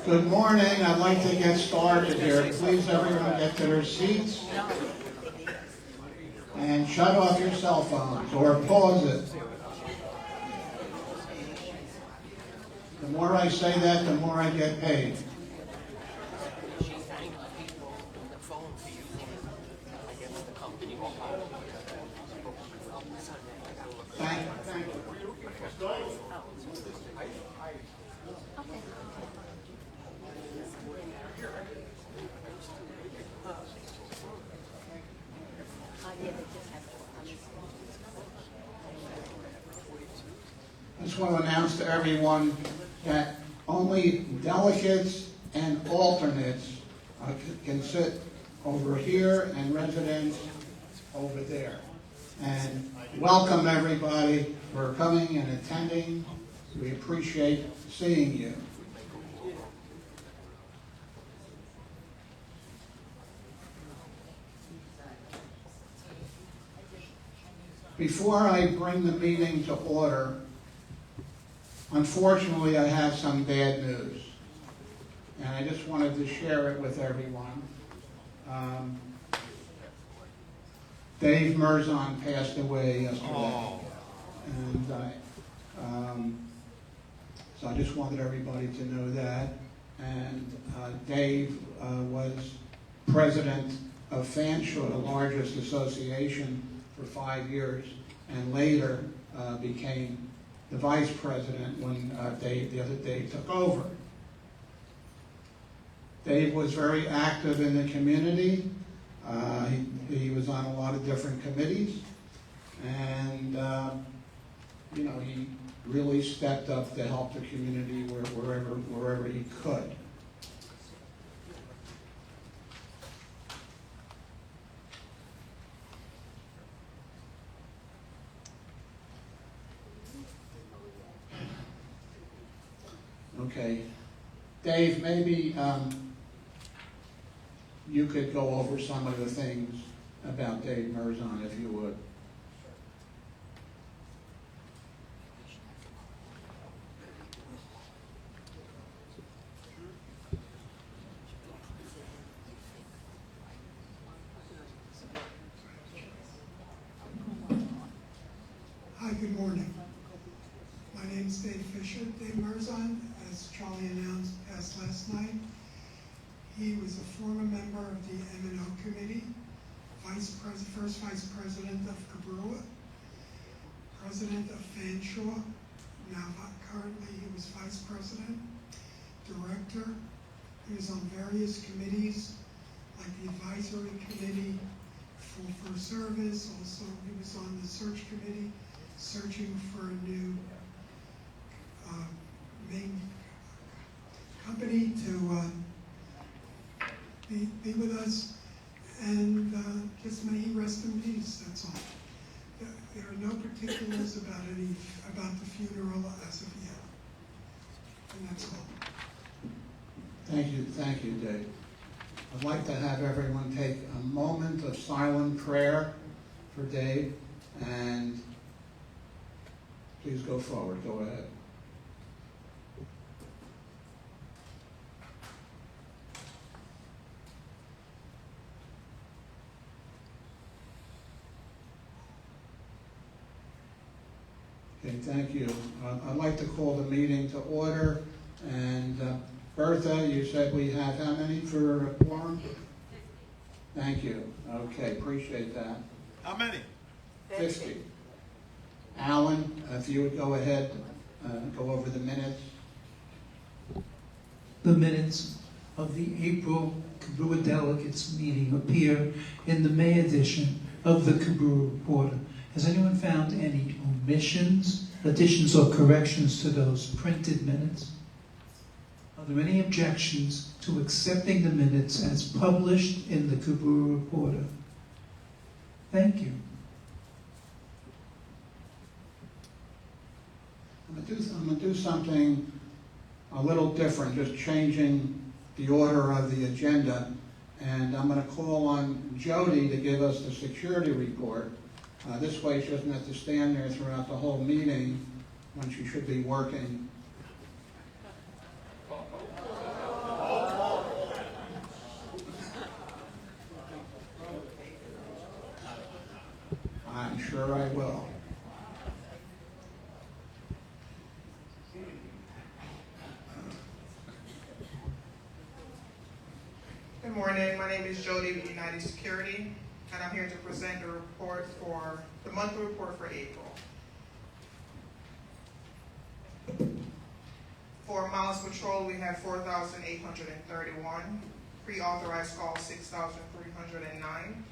Good morning. I'd like to get started here. Please, everyone, get to their seats and shut off your cell phones or pause it. The more I say that, the more I get paid. Thank you. I just want to announce to everyone that only delegates and alternates can sit over here and residents over there. And welcome everybody for coming and attending. We appreciate seeing you. Before I bring the meeting to order, unfortunately, I have some bad news, and I just wanted to share it with everyone. Dave Merzon passed away yesterday, and so I just wanted everybody to know that. And Dave was president of Fanshawe, the largest association, for 5 years, and later became the vice president when the other Dave took over. Dave was very active in the community. He was on a lot of different committees, and he really stepped up to help the community wherever he could. Okay, Dave, maybe you could go over some of the things about Dave Merzon, if you would. Hi, good morning. My name's Dave Fisher. Dave Merzon, as Charlie announced, passed last night. He was a former member of the M&O Committee, first vice president of Cobrua, president of Fanshawe. Now, currently, he was vice president, director. He was on various committees, like the advisory committee for service. Also, he was on the search committee, searching for a new main company to be with us, and just may he rest in peace. That's all. There are no particulars about the funeral as of yet, and that's all. Thank you, Dave. I'd like to have everyone take a moment of silent prayer for Dave, and please go forward. Go ahead. Okay, thank you. I'd like to call the meeting to order. And Bertha, you said we have how many for a quorum? Thank you. Okay, appreciate that. How many? 50. Alan, if you would go ahead, go over the minutes. The minutes of the April Cobrua Delegates meeting appear in the May edition of the Cobrua Reporter. Has anyone found any omissions, additions, or corrections to those printed minutes? Are there any objections to accepting the minutes as published in the Cobrua Reporter? Thank you. I'm I'm gonna do something a little different, just changing the order of the agenda. And I'm gonna call on Jody to give us the security report. This way she doesn't have to stand there throughout the whole meeting when she should be working. I'm sure I will. Good morning, my name is Jody with United Security, and I'm here to present the report for, the monthly report for April. For miles patrol, we had 4,831, pre-authorized calls 6,309,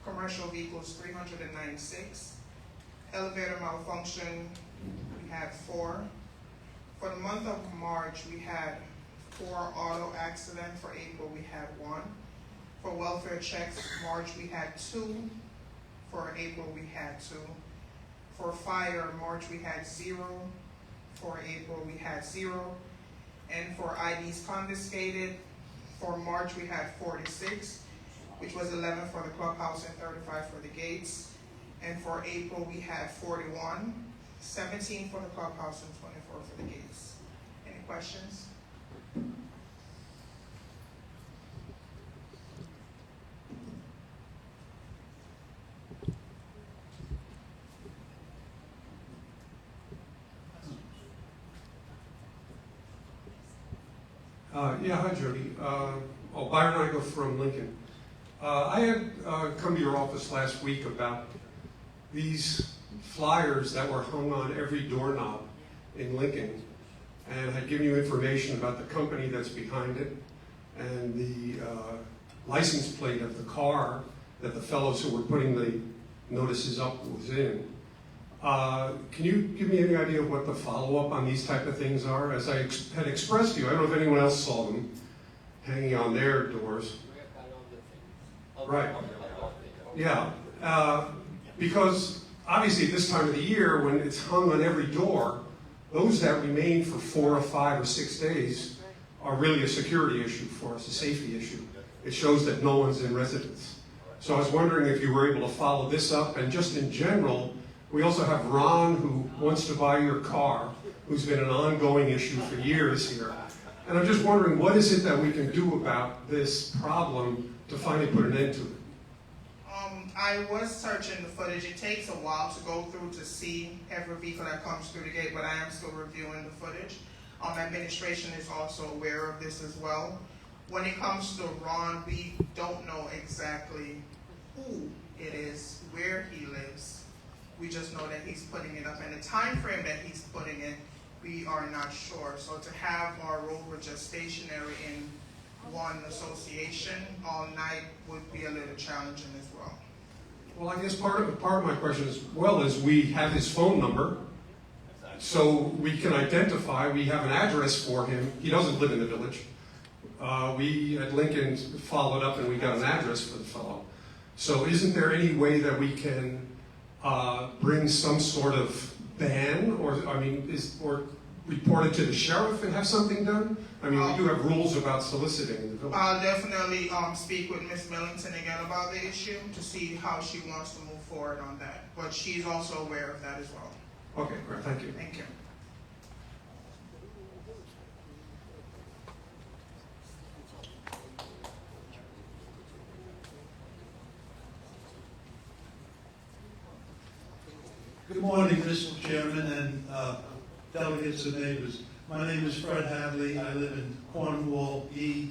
commercial vehicles 396, elevator malfunction, we had 4. For the month of March, we had 4 auto accidents. For April, we had 1. For welfare checks, March we had 2. For April, we had 2. For fire, March we had 0. For April, we had 0. And for IDs confiscated, for March we had 46, which was 11 for the clubhouse and 35 for the gates. And for April, we had 41, 17 for the clubhouse and 24 for the gates. Any questions? Yeah, hi Jody. Byron Igo from Lincoln. I had come to your office last week about these flyers that were hung on every doorknob in Lincoln, and had given you information about the company that's behind it and the license plate of the car that the fellows who were putting the notices up was in. Can you give me any idea of what the follow-up on these type of things are? As I had expressed to you, I don't know if anyone else saw them hanging on their doors. Right. Yeah. Because obviously at this time of the year, when it's hung on every door, those that remain for 4 or 5 or 6 days are really a security issue for us, a safety issue. It shows that no one's in residence. So I was wondering if you were able to follow this up, and just in general, we also have Ron, who wants to buy your car, who's been an ongoing issue for years here. And I'm just wondering, what is it that we can do about this problem to finally put an end to it? I was searching the footage. It takes a while to go through to see every vehicle that comes through the gate, but I am still reviewing the footage. Administration is also aware of this as well. When it comes to Ron, we don't know exactly who it is, where he lives. We just know that he's putting it up, and the time frame that he's putting it, we are not sure. So to have our rover just stationary in one association all night would be a little challenging as well. Well, I guess part of my question as well is we have his phone number, so we can identify, we have an address for him. He doesn't live in the village. We at Lincoln followed up and we got an address for the fellow. So isn't there any way that we can bring some sort of ban, or report it to the sheriff and have something done? I mean, we do have rules about soliciting in the village. I'll definitely speak with Ms. Millington again about the issue to see how she wants to move forward on that. But she's also aware of that as well. Okay, great, thank you. Thank you. Good morning, Mr. Chairman and delegates and neighbors. My name is Fred Hadley. I live in Cornwall, E.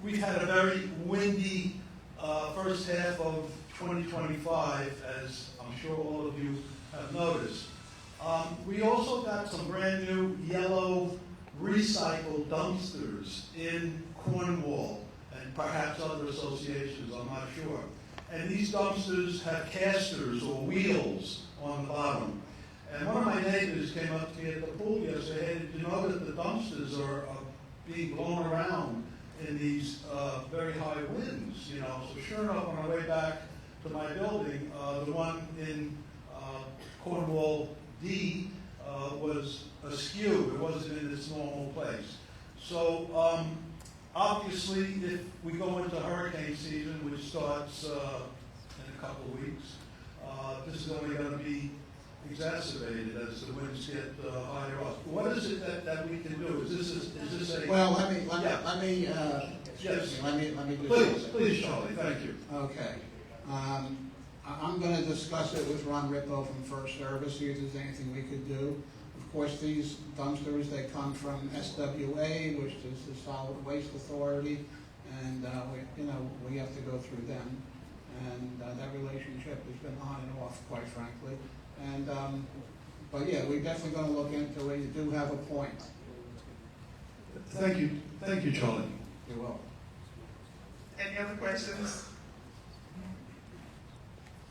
We've had a very windy first half of 2025, as I'm sure all of you have noticed. We also got some brand new yellow recycled dumpsters in Cornwall and perhaps other associations, I'm not sure. And these dumpsters have casters or wheels on the bottom. And one of my neighbors came up to me at the pool yesterday, and did you know that the dumpsters are being blown around in these very high winds, you know? So sure enough, on our way back to my building, the one in Cornwall D was askew. It wasn't in its normal place. So obviously, if we go into hurricane season, which starts in a couple of weeks, this is only going to be exacerbated as the winds get higher up. What is it that we can do? Is this a... Well, let me, Yes. let me do Please, something. please, Charlie, thank you. Okay. I'm going to discuss it with Ron Rippo from First Service, see if there's anything we could do. Of course, these dumpsters, they come from SWA, which is the Solid Waste Authority, and we have to go through them. And that relationship has been on and off, quite frankly. And but yeah, we're definitely going to look into it. You do have a point. Thank you, Charlie. You're welcome. Any other questions?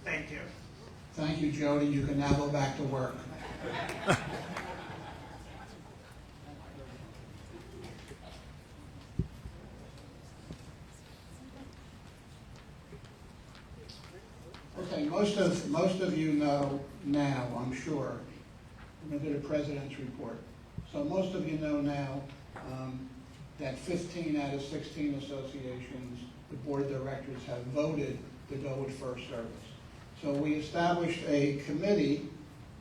Thank you. Thank you, Jody. You can now go back to work. Okay, most of you know now, I'm sure. I'm going to do the president's report. So most of you know now that 15 out of 16 associations, the board of directors have voted to go with First Service. So we established a committee,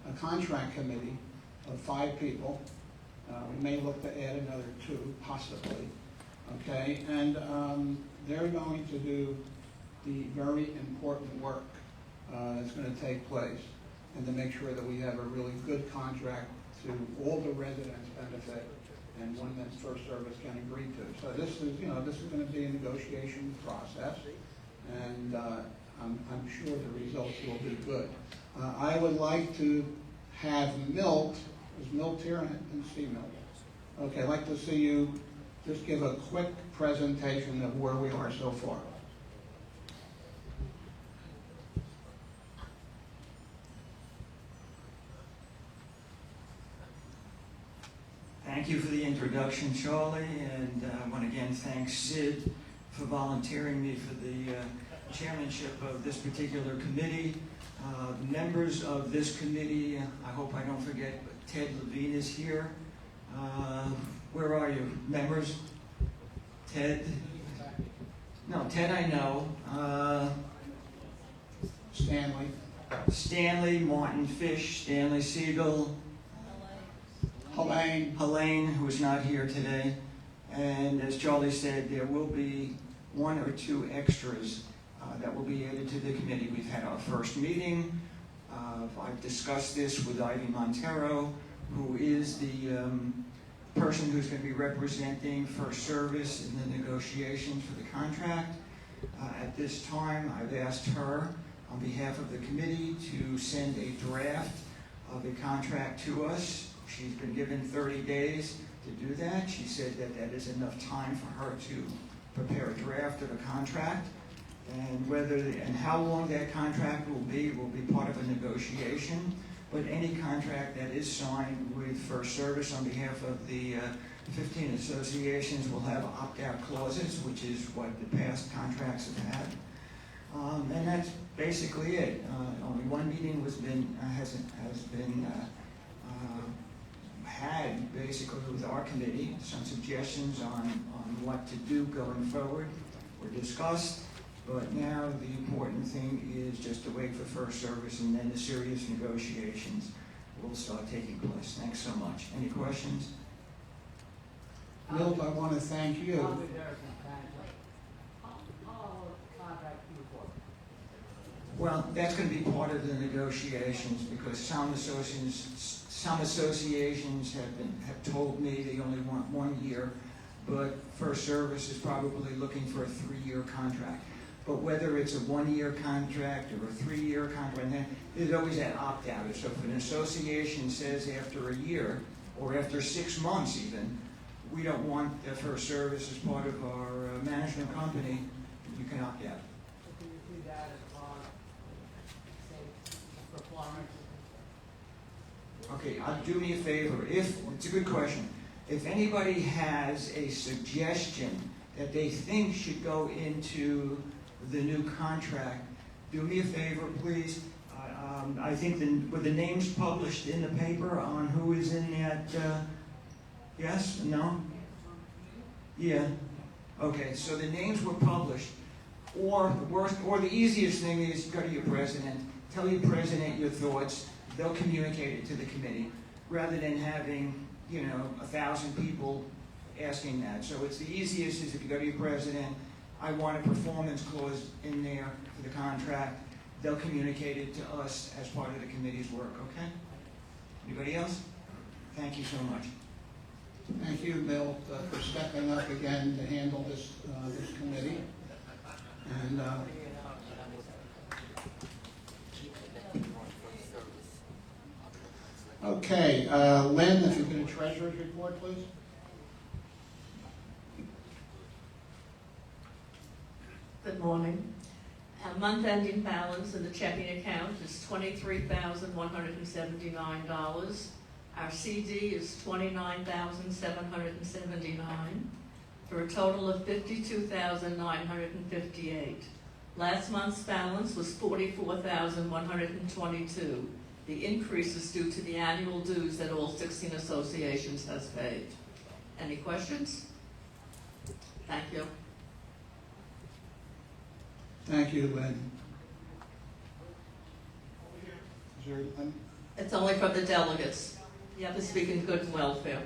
a contract committee of 5 people. We may look to add another 2, possibly. Okay, and they're going to do the very important work that's going to take place, and to make sure that we have a really good contract to all the residents' benefit, and one that First Service can agree to. So this is going to be a negotiation process, and I'm sure the results will be good. I would like to have Milt, is Milt here? I didn't see Milt. Okay, I'd like to see you just give a quick presentation of where we are so far. Thank you for the introduction, Charlie, and I want to again thank Sid for volunteering me for the chairmanship of this particular committee. Members of this committee, I hope I don't forget, but Ted Levine is here. Where are you, members? Ted? No, Ted I know. Stanley. Stanley, Martin Fish, Stanley Siegel, Helene, who is not here today. And as Charlie said, there will be 1 or 2 extras that will be added to the committee. We've had our first meeting. I've discussed this with Ivy Montero, who is the person who's going to be representing First Service in the negotiations for the contract. At this time, I've asked her on behalf of the committee to send a draft of the contract to us. She's been given 30 days to do that. She said that that is enough time for her to prepare a draft of a contract. And how long that contract will be part of a negotiation. But any contract that is signed with First Service on behalf of the 15 associations will have opt-out clauses, which is what the past contracts have had. And that's basically it. Only one meeting has been had basically with our committee. Some suggestions on what to do going forward were discussed, but now the important thing is just to wait for First Service, and then the serious negotiations will start taking place. Thanks so much. Any questions? Milt, I want to thank you. Well, that's going to be part of the negotiations, because some associations have told me they only want 1 year, but First Service is probably looking for a 3-year contract. But whether it's a 1-year contract or a 3-year contract, there's always that opt-out. So if an association says after a year, or after 6 months even, we don't want the First Service as part of our management company, you can opt out. Okay, do me a favor. It's a good question. If anybody has a suggestion that they think should go into the new contract, do me a favor, please. I think were the names published in the paper on who is in that, yes, no? Yeah, okay, so the names were published. Or the easiest thing is go to your president, tell your president your thoughts, they'll communicate it to the committee, rather than having, 1,000 people asking that. So it's the easiest is if you go to your president, I want a performance clause in there for the contract. They'll communicate it to us as part of the committee's work, okay? Anybody else? Thank you so much. Thank you, Milt, for stepping up again to handle this committee. And okay, Lynn, if you could, a treasurer's report, please. Good morning. Our month-ending balance in the checking account is $23,179. Our CD is $29,779, for a total of $52,958. Last month's balance was $44,122. The increase is due to the annual dues that all 16 associations has paid. Any questions? Thank you. Thank you, Lynn. Is there, It's only for the delegates. You have to speak in good and welfare.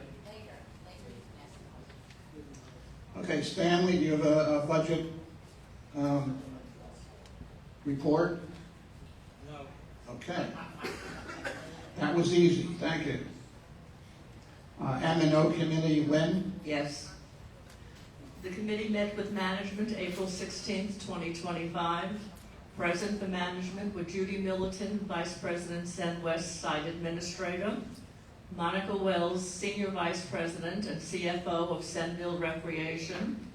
okay, Stanley, do you have a budget report? No. Okay. That was easy, thank you. M&O Committee, Lynn? Yes. The committee met with management April 16th, 2025. Present for management were Judy Militant, Vice President, Sen West Site Administrator, Monica Wells, Senior Vice President and CFO of Senville Recreation,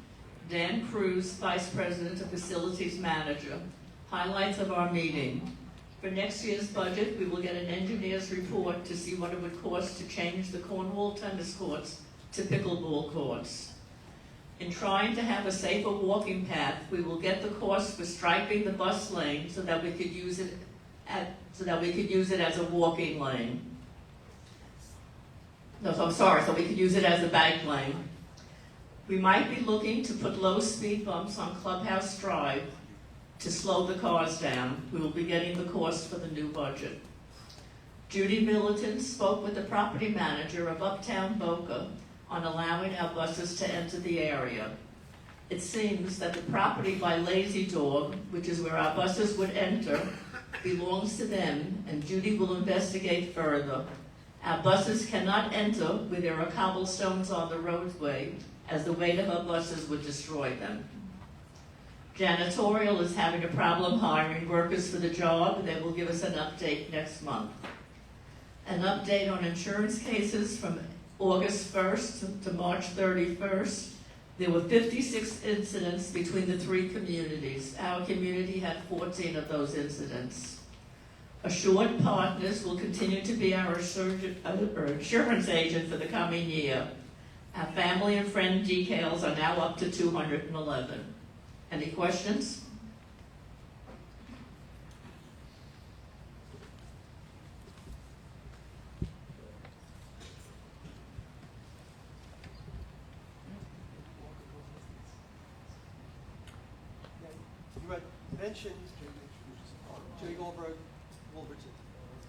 Dan Cruz, Vice President and Facilities Manager. Highlights of our meeting. For next year's budget, we will get an engineer's report to see what it would cost to change the Cornwall tennis courts to pickleball courts. In trying to have a safer walking path, we will get the cost for striping the bus lane so that we could use it as a walking lane. No, so I'm sorry, so we could use it as a bike lane. We might be looking to put low speed bumps on Clubhouse Drive to slow the cars down. We will be getting the cost for the new budget. Judy Militant spoke with the property manager of Uptown Boca on allowing our buses to enter the area. It seems that the property by Lazy Dog, which is where our buses would enter, belongs to them, and Judy will investigate further. Our buses cannot enter where there are cobblestones on the roadway, as the weight of our buses would destroy them. Janitorial is having a problem hiring workers for the job. They will give us an update next month. An update on insurance cases from August 1st to March 31st. There were 56 incidents between the three communities. Our community had 14 of those incidents. Assured Partners will continue to be our insurance agent for the coming year. Our family and friend decals are now up to 211. Any questions? You had mentioned Jay Goldberg, Wolverton.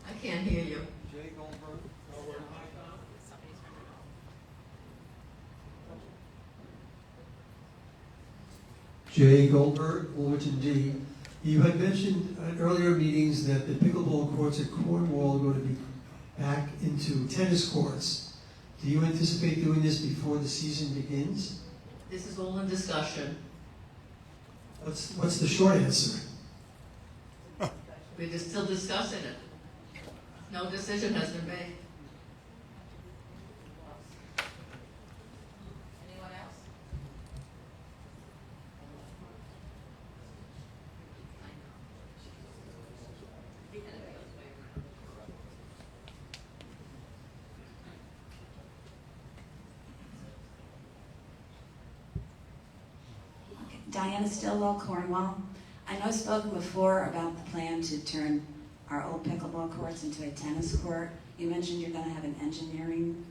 I can't hear you. Jay Goldberg. Jay Goldberg, Wolverton D. You had mentioned at earlier meetings that the pickleball courts at Cornwall are going to be back into tennis courts. Do you anticipate doing this before the season begins? This is all in discussion. What's the short answer? We're just still discussing it. No decision has been made. Anyone else? Diana Stillwell, Cornwall. I know I've spoken before about the plan to turn our old pickleball courts into a tennis court. You mentioned you're gonna have an engineering,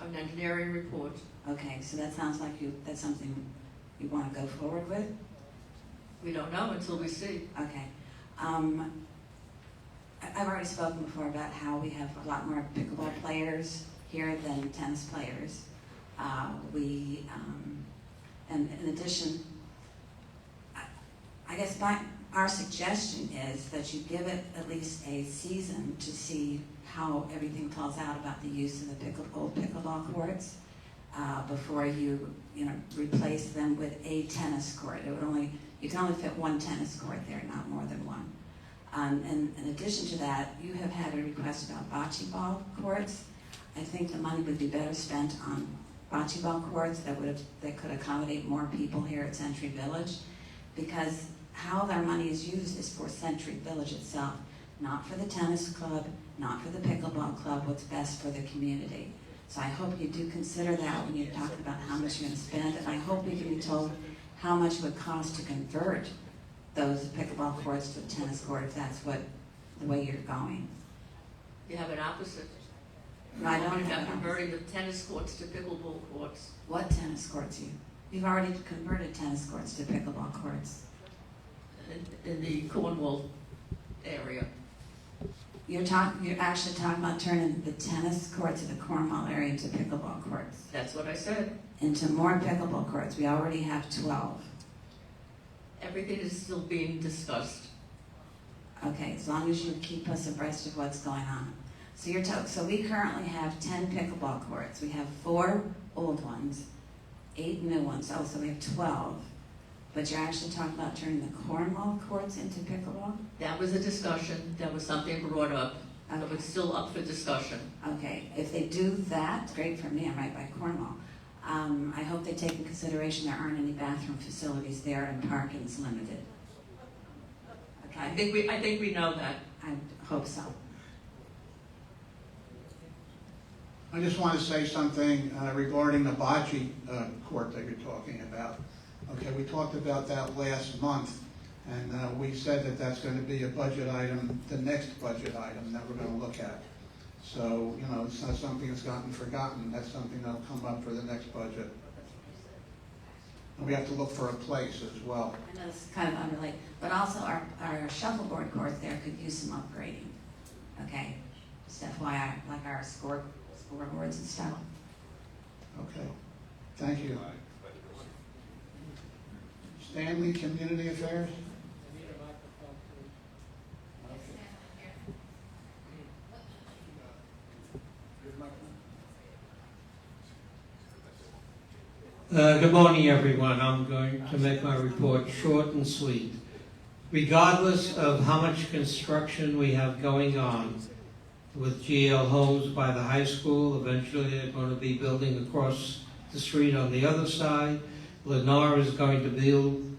An engineering report. okay, so that sounds like that's something you wanna go forward with? We don't know until we see. Okay. I've already spoken before about how we have a lot more pickleball players here than tennis players. And in addition, I guess our suggestion is that you give it at least a season to see how everything falls out about the use of the old pickleball courts before you replace them with a tennis court. You can only fit one tennis court there, not more than one. And in addition to that, you have had a request about bocce ball courts. I think the money would be better spent on bocce ball courts that could accommodate more people here at Century Village, because how their money is used is for Century Village itself, not for the tennis club, not for the pickleball club, what's best for the community. So I hope you do consider that when you're talking about how much you're going to spend, and I hope we can be told how much it would cost to convert those pickleball courts to a tennis court if that's the way you're going. You have an opposite. No, I don't You're have an converting the tennis courts to pickleball courts. What tennis courts you've already converted tennis courts to pickleball courts. In the Cornwall area. You're actually talking about turning the tennis courts in the Cornwall area into pickleball courts. That's what I said. Into more pickleball courts. We already have 12. Everything is still being discussed. Okay, as long as you keep us abreast of what's going on. So we currently have 10 pickleball courts. We have 4 old ones, 8 new ones. Oh, so we have 12. But you're actually talking about turning the Cornwall courts into pickleball? That was a discussion. That was something brought up. Okay. But it's still up for discussion. Okay, if they do that, great for me. I'm right by Cornwall. I hope they take in consideration there aren't any bathroom facilities there and parking's limited. Okay, I think we know that. I hope so. I just want to say something regarding the bocce court that you're talking about. Okay, we talked about that last month, and we said that that's going to be a budget item, the next budget item that we're going to look at. So, it's not something that's gotten forgotten. That's something that'll come up for the next budget. And we have to look for a place as well. I know this is kind of unrelated, but also our shuffleboard court there could use some upgrading. Okay, just FYI, like our scoreboards and stuff. Okay, thank you. Stanley, Community Affairs? Good morning, everyone. I'm going to make my report short and sweet. Regardless of how much construction we have going on with GL Homes by the high school, eventually they're going to be building across the street on the other side. Lennar is going to build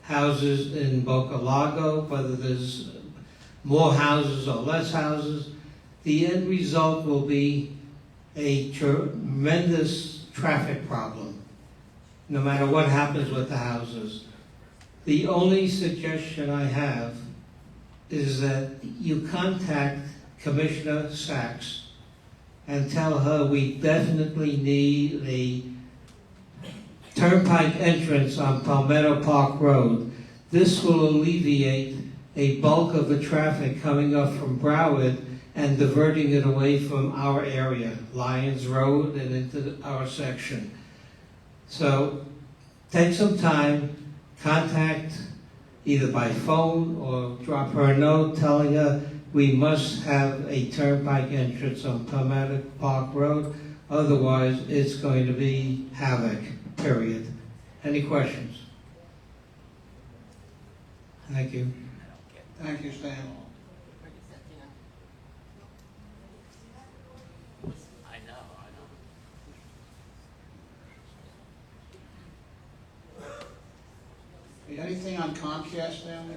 houses in Boca Lago, whether there's more houses or less houses. The end result will be a tremendous traffic problem, no matter what happens with the houses. The only suggestion I have is that you contact Commissioner Sachs and tell her we definitely need a turnpike entrance on Palmetto Park Road. This will alleviate a bulk of the traffic coming up from Broward and diverting it away from our area, Lyons Road, and into our section. So take some time, contact either by phone or drop her a note telling her we must have a turnpike entrance on Palmetto Park Road. Otherwise, it's going to be havoc, period. Any questions? Thank you. Thank you, Stan. Anything on Comcast, Stanley?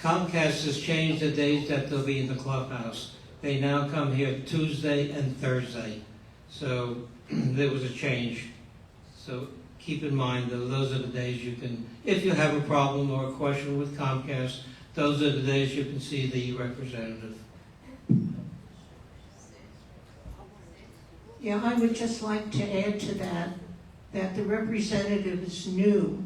Comcast has changed the days that they'll be in the clubhouse. They now come here Tuesday and Thursday. So there was a change. So keep in mind that those are the days you can, if you have a problem or a question with Comcast, those are the days you can see the representative. Yeah, I would just like to add to that the representative is new.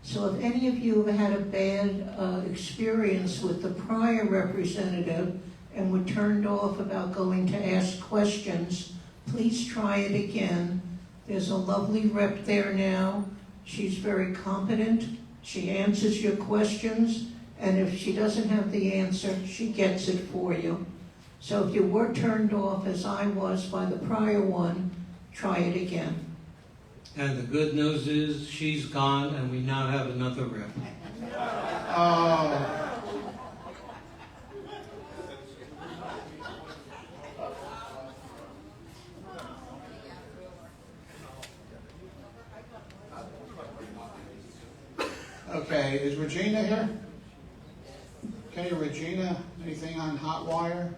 So if any of you have had a bad experience with the prior representative and were turned off about going to ask questions, please try it again. There's a lovely rep there now. She's very competent. She answers your questions, and if she doesn't have the answer, she gets it for you. So if you were turned off, as I was by the prior one, try it again. And the good news is she's gone and we now have another rep. Oh. Okay, is Regina here? Okay, Regina, anything on Hotwire?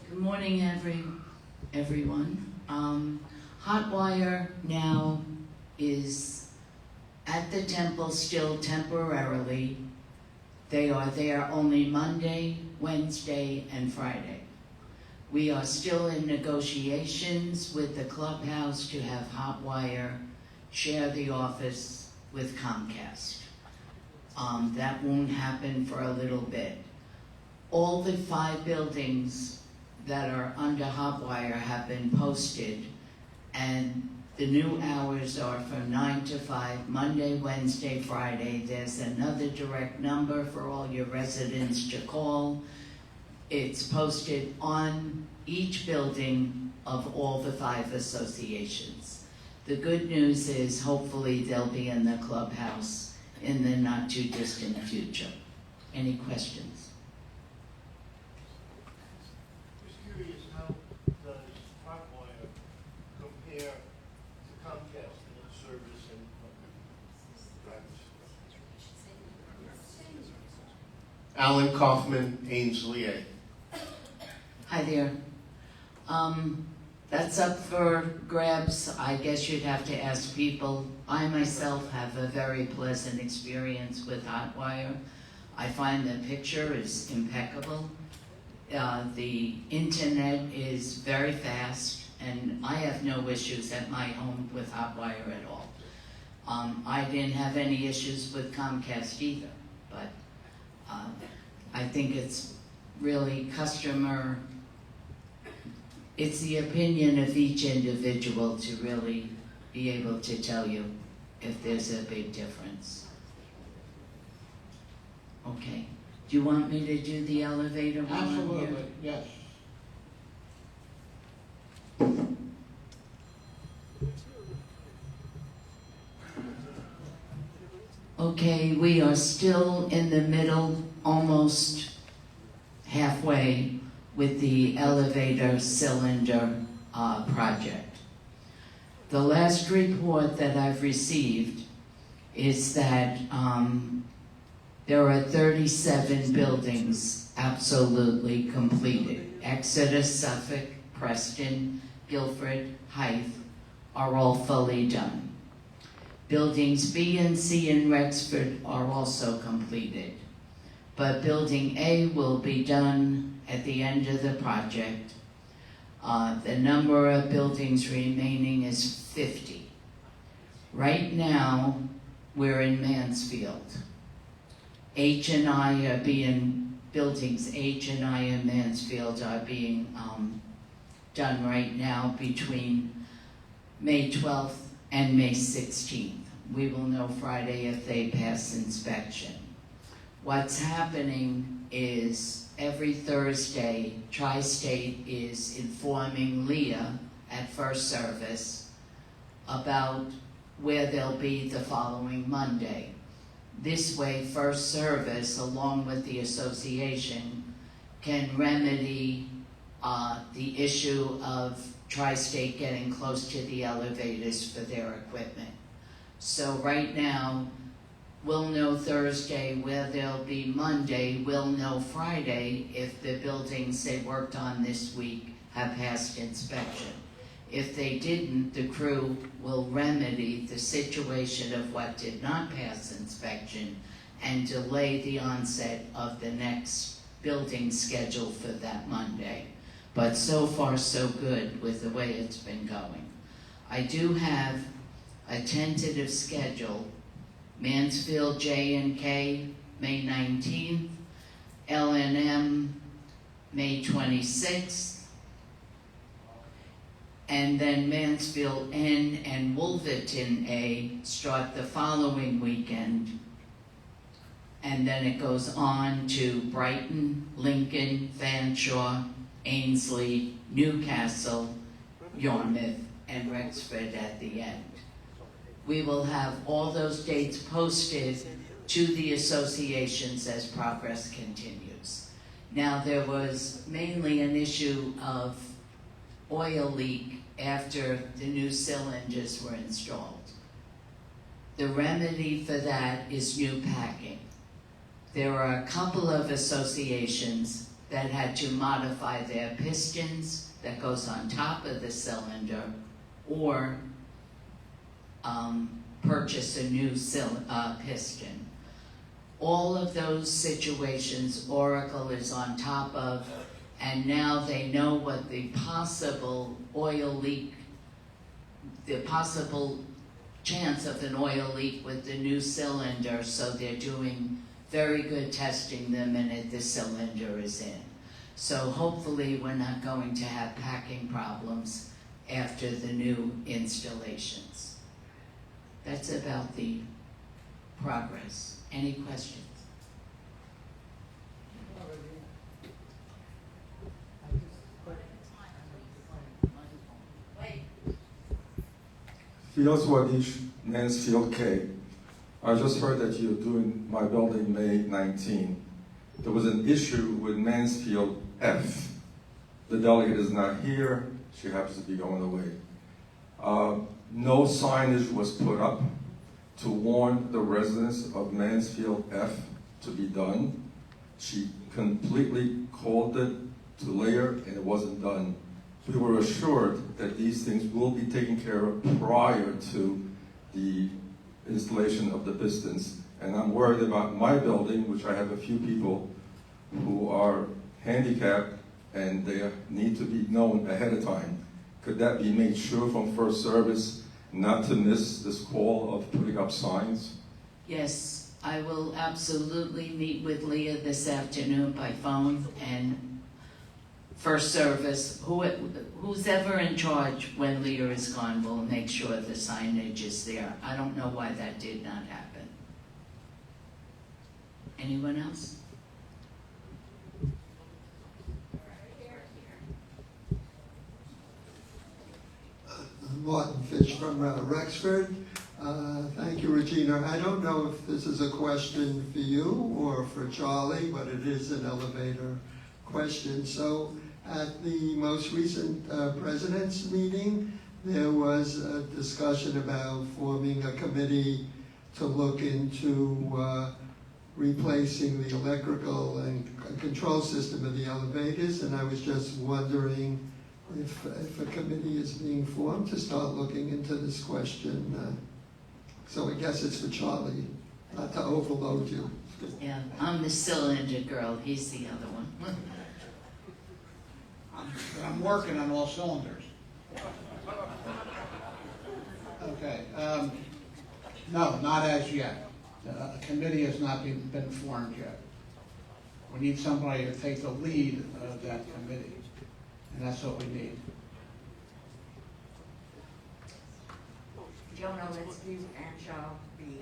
Good morning, everyone. Hotwire now is at the temple still temporarily. They are there only Monday, Wednesday, and Friday. We are still in negotiations with the clubhouse to have Hotwire share the office with Comcast. That won't happen for a little bit. All the 5 buildings that are under Hotwire have been posted, and the new hours are from 9 to 5, Monday, Wednesday, Friday. There's another direct number for all your residents to call. It's posted on each building of all the 5 associations. The good news is hopefully they'll be in the clubhouse in the not too distant future. Any questions? Alan Kaufman, Ainsley A. Hi there. That's up for grabs. I guess you'd have to ask people. I myself have a very pleasant experience with Hotwire. I find the picture is impeccable. The internet is very fast, and I have no issues at my home with Hotwire at all. I didn't have any issues with Comcast either, but I think it's really it's the opinion of each individual to really be able to tell you if there's a big difference. Okay. Do you want me to do the elevator while I'm here? Absolutely, yes. Okay, we are still in the middle, almost halfway with the elevator cylinder project. The last report that I've received is that there are 37 buildings absolutely completed. Exeter, Suffolk, Preston, Guilford, Hythe are all fully done. Buildings B and C in Rexford are also completed. But Building A will be done at the end of the project. The number of buildings remaining is 50. Right now, we're in Mansfield. Buildings H and I in Mansfield are being done right now between May 12th and May 16th. We will know Friday if they pass inspection. What's happening is every Thursday, Tri-State is informing Leah at First Service about where they'll be the following Monday. This way, First Service, along with the association, can remedy the issue of Tri-State getting close to the elevators for their equipment. So right now, we'll know Thursday where they'll be Monday, we'll know Friday if the buildings they worked on this week have passed inspection. If they didn't, the crew will remedy the situation of what did not pass inspection and delay the onset of the next building schedule for that Monday. But so far so good with the way it's been going. I do have a tentative schedule: Mansfield J&K, May 19th, L&M, May 26th, and then Mansfield N and Wolverton A start the following weekend. And then it goes on to Brighton, Lincoln, Fanshawe, Ainsley, Newcastle, Yarmouth, and Rexford at the end. We will have all those dates posted to the associations as progress continues. Now, there was mainly an issue of oil leak after the new cylinders were installed. The remedy for that is new packing. There are a couple of associations that had to modify their pistons that goes on top of the cylinder, or purchase a new piston. All of those situations Oracle is on top of, and now they know what the possible oil leak, the possible chance of an oil leak with the new cylinder, so they're doing very good testing the minute the cylinder is in. So hopefully we're not going to have packing problems after the new installations. That's about the progress. Any questions? Fields Wadish, Mansfield K. I just heard that you're doing my building May 19. There was an issue with Mansfield F. The delegate is not here. She happens to be going away. No signage was put up to warn the residents of Mansfield F to be done. She completely called it to later, and it wasn't done. We were assured that these things will be taken care of prior to the installation of the pistons. And I'm worried about my building, which I have a few people who are handicapped and they need to be known ahead of time. Could that be made sure from first service not to miss this call of putting up signs? Yes, I will absolutely meet with Leah this afternoon by phone, and first service, who's ever in charge when Leah is gone will make sure the signage is there. I don't know why that did not happen. Anyone else? Martin Fish from Rexford. Thank you, Regina. I don't know if this is a question for you or for Charlie, but it is an elevator question. So at the most recent president's meeting, there was a discussion about forming a committee to look into replacing the electrical and control system of the elevators, and I was just wondering if a committee is being formed to start looking into this question. So I guess it's for Charlie, not to overload you. Yeah, I'm the cylinder girl, he's the other one. I'm working on all cylinders. Okay, no, not as yet. A committee has not been formed yet. We need somebody to take the lead of that committee, and that's what we need. Jonah Linsky, Anshaw B.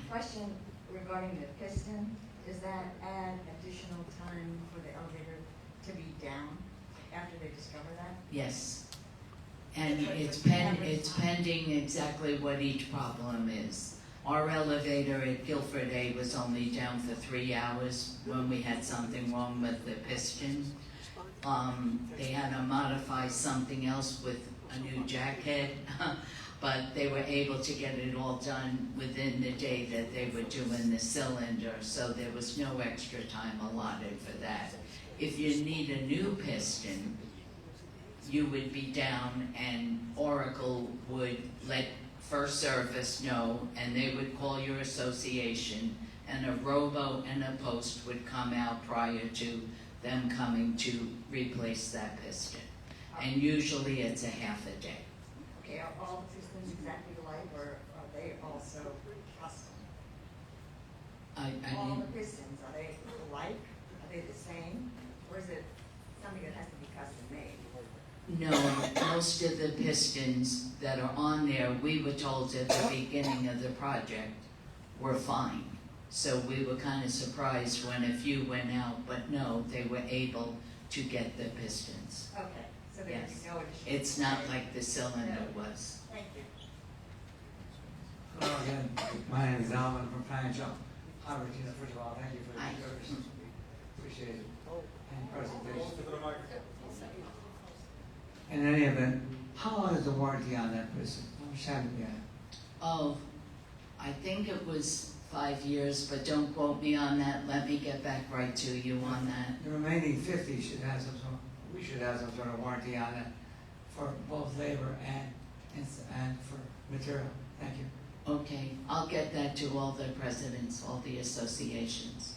Question regarding the piston, does that add additional time for the elevator to be down after they discover that? Yes. And it's pending exactly what each problem is. Our elevator at Guilford A was only down for 3 hours when we had something wrong with the piston. They had to modify something else with a new jackhead, but they were able to get it all done within the day that they were doing the cylinder, so there was no extra time allotted for that. If you need a new piston, you would be down and Oracle would let First Service know, and they would call your association, and a robo and a post would come out prior to them coming to replace that piston. And usually it's a half a day. Okay, are all the pistons exactly alike, or are they also custom? All mean, the pistons, are they alike? Are they the same? Or is it something that has to be custom made? no, most of the pistons that are on there, we were told at the beginning of the project, were fine. So we were kind of surprised when a few went out, but no, they were able to get the pistons. Okay, so there's Yes. no additional. It's not like the cylinder was. Thank you. Hello again, my name is Alvin from Financial. Hi, Regina, first of all, thank you for Hi. your service. Appreciate it. And presentation. In any event, how long is the warranty on that piston? How much time do we have? Oh, I think it was 5 years, but don't quote me on that. Let me get back right to you on that. The remaining 50 should have some sort, we should have some sort of warranty on that for both labor and for material. Thank you. Okay, I'll get that to all the presidents, all the associations.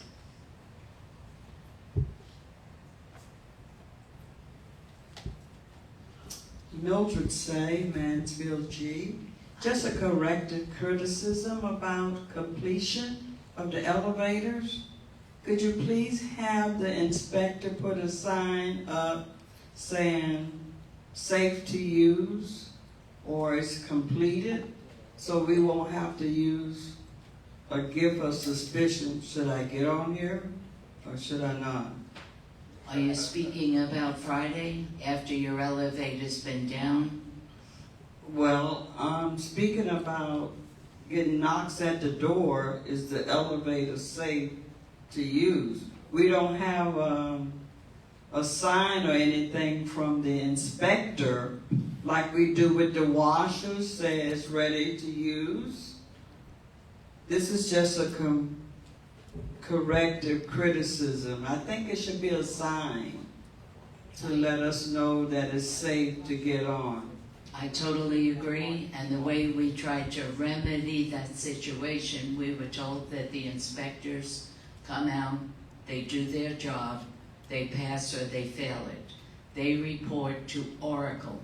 Mildred Say, Mansfield G. Just a corrected criticism about completion of the elevators. Could you please have the inspector put a sign up saying safe to use or it's completed, so we won't have to use or give us suspicion, should I get on here or should I not? Are you speaking about Friday, after your elevator's been down? Well, I'm speaking about getting knocks at the door. Is the elevator safe to use? We don't have a sign or anything from the inspector like we do with the washers, say it's ready to use. This is just a corrective criticism. I think it should be a sign to let us know that it's safe to get on. I totally agree, and the way we tried to remedy that situation, we were told that the inspectors come out, they do their job, they pass or they fail it. They report to Oracle.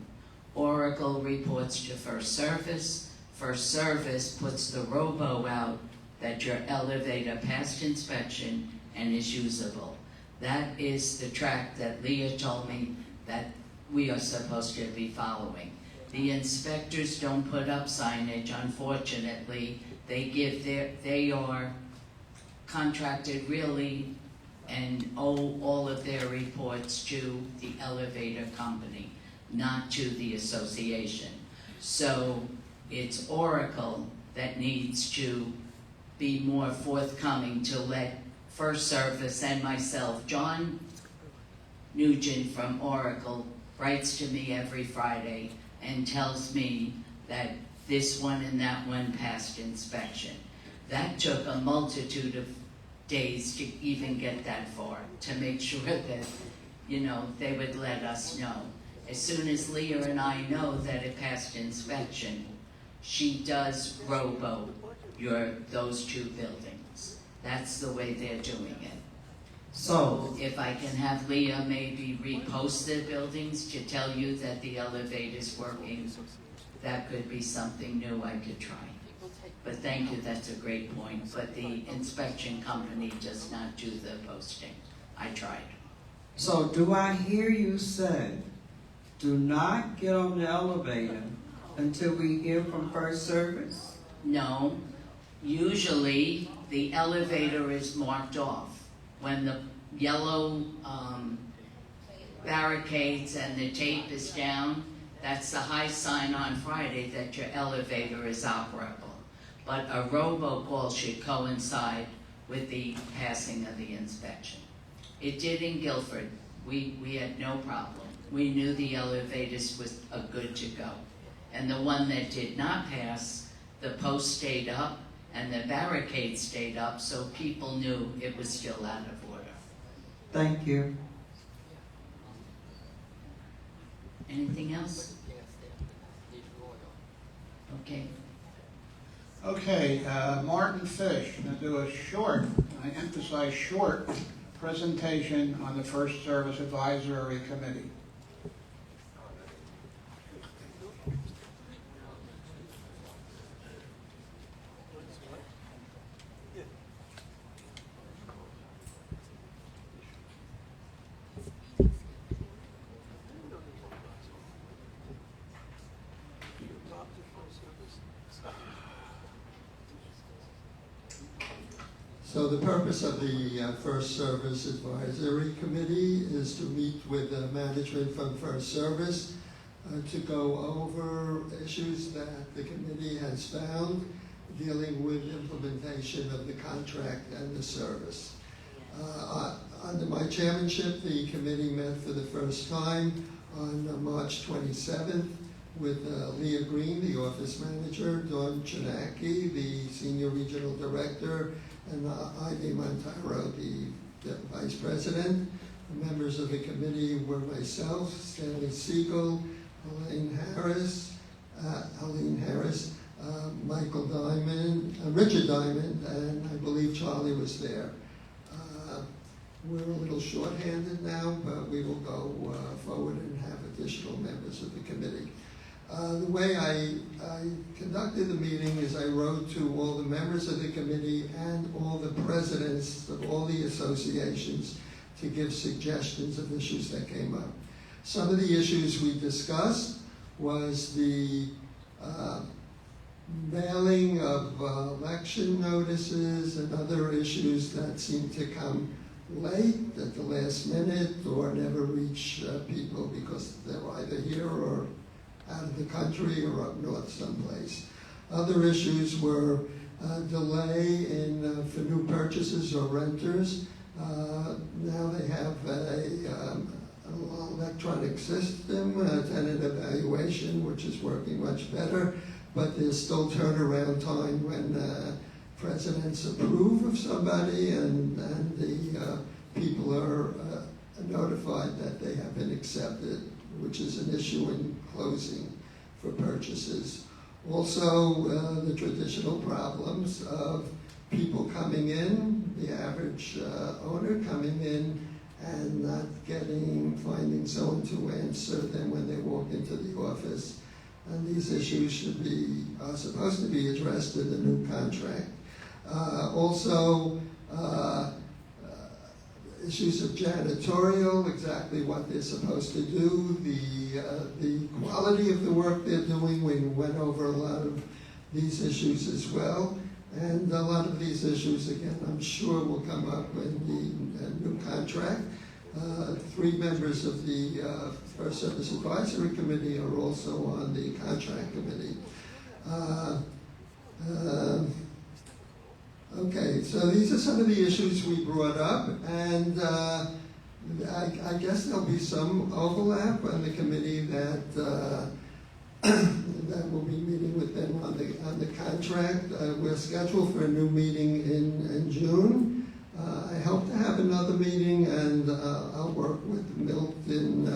Oracle reports to First Service. First Service puts the robo out that your elevator passed inspection and is usable. That is the track that Leah told me that we are supposed to be following. The inspectors don't put up signage, unfortunately. They are contracted really and owe all of their reports to the elevator company, not to the association. So it's Oracle that needs to be more forthcoming to let First Service and myself, John Nugent from Oracle, writes to me every Friday and tells me that this one and that one passed inspection. That took a multitude of days to even get that far, to make sure that, they would let us know. As soon as Leah and I know that it passed inspection, she does robo those two buildings. That's the way they're doing it. So if I can have Leah maybe repost the buildings to tell you that the elevator's working, that could be something new I could try. But thank you, that's a great point. But the inspection company does not do the posting. I tried. So do I hear you say, do not get on the elevator until we hear from First Service? No. Usually, the elevator is marked off. When the yellow barricades and the tape is down, that's the high sign on Friday that your elevator is operable. But a robocall should coincide with the passing of the inspection. It did in Guilford. We had no problem. We knew the elevators was good to go. And the one that did not pass, the post stayed up and the barricade stayed up, so people knew it was still out of order. Thank you. Anything else? Okay. Okay, Martin Fish, going to do a short, I emphasize short, presentation on the First Service Advisory Committee. So the purpose of the First Service Advisory Committee is to meet with management from First Service to go over issues that the committee has found dealing with implementation of the contract and the service. Under my chairmanship, the committee met for the first time on March 27th with Leah Green, the office manager, Dawn Chinaki, the senior regional director, and Ivy Montero, the vice president. The members of the committee were myself, Stanley Siegel, Helene Harris, Michael Diamond, Richard Diamond, and I believe Charlie was there. We're a little shorthanded now, but we will go forward and have additional members of the committee. The way I conducted the meeting is I wrote to all the members of the committee and all the presidents of all the associations to give suggestions of issues that came up. Some of the issues we discussed was the mailing of election notices and other issues that seem to come late at the last minute or never reach people because they're either here or out of the country or up north someplace. Other issues were delay for new purchases or renters. Now they have an electronic system, tenant evaluation, which is working much better, but there's still turnaround time when presidents approve of somebody and the people are notified that they have been accepted, which is an issue in closing for purchases. Also, the traditional problems of people coming in, the average owner coming in and not finding someone to answer them when they walk into the office. And these issues are supposed to be addressed in the new contract. Also, issues of janitorial, exactly what they're supposed to do, the quality of the work they're doing. We went over a lot of these issues as well. And a lot of these issues, again, I'm sure will come up in the new contract. 3 members of the First Service Advisory Committee are also on the contract committee. Okay, so these are some of the issues we brought up, and I guess there'll be some overlap on the committee that that will be meeting with them on the contract. We're scheduled for a new meeting in June. I hope to have another meeting, and I'll work with Milt in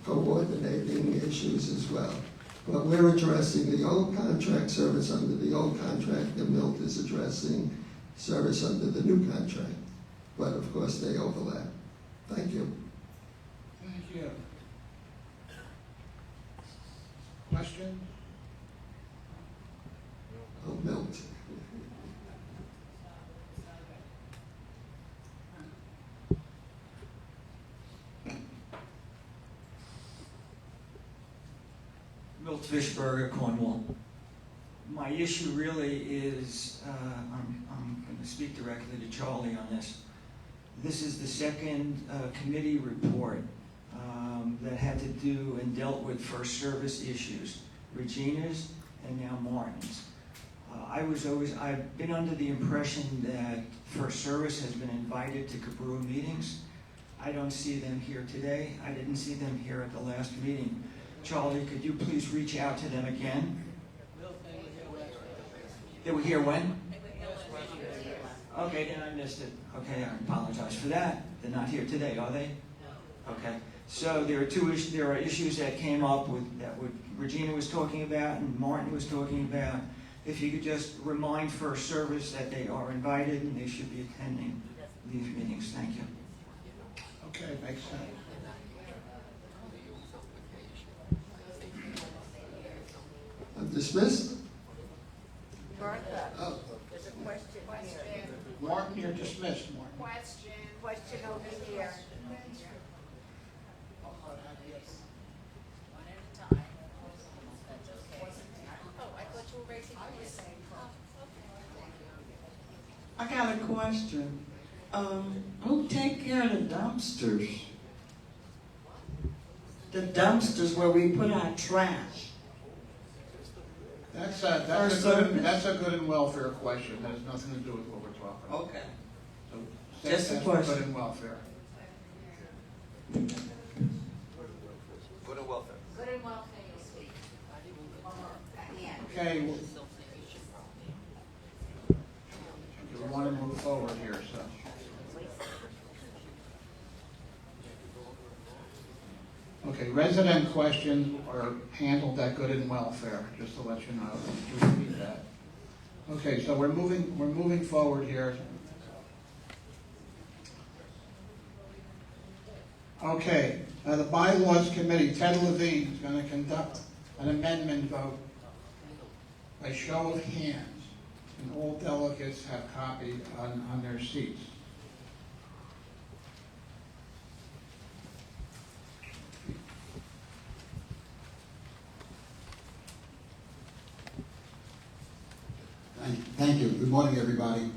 coordinating issues as well. But we're addressing the old contract, service under the old contract, and Milt is addressing service under the new contract. But of course, they overlap. Thank you. Thank you. Questions? Oh, Milt. Milt Fishberger, Cornwall. My issue really is, I'm going to speak directly to Charlie on this. This is the second committee report that had to do and dealt with First Service issues, Regina's and now Martin's. I've been under the impression that First Service has been invited to Cobrua meetings. I don't see them here today. I didn't see them here at the last meeting. Charlie, could you please reach out to them again? They were here when? Okay, then I missed it. Okay, I apologize for that. They're not here today, are they? Okay. So there are issues that came up with that Regina was talking about and Martin was talking about. If you could just remind First Service that they are invited and they should be attending these meetings. Thank you. Okay, makes sense. I'm dismissed? Bertha, Oh. there's a question here. Martin, you're dismissed, Martin. Question over here. I got a question. Who take care of the dumpsters? The dumpsters where we put our trash. That's a good and welfare question. That has nothing to do with what we're talking about. Okay. So Just a that's question. Good and welfare. Good and welfare. Good and welfare, you'll speak. At the end. Okay. We want to move forward here, so. Okay, resident questions are handled at good and welfare, just to let you know. Just repeat that. Okay, so we're moving forward here. Okay, the Bylaws Committee, Ted Levine is going to conduct an amendment vote by show of hands, and all delegates have copies on their seats. Thank you. Good morning, everybody.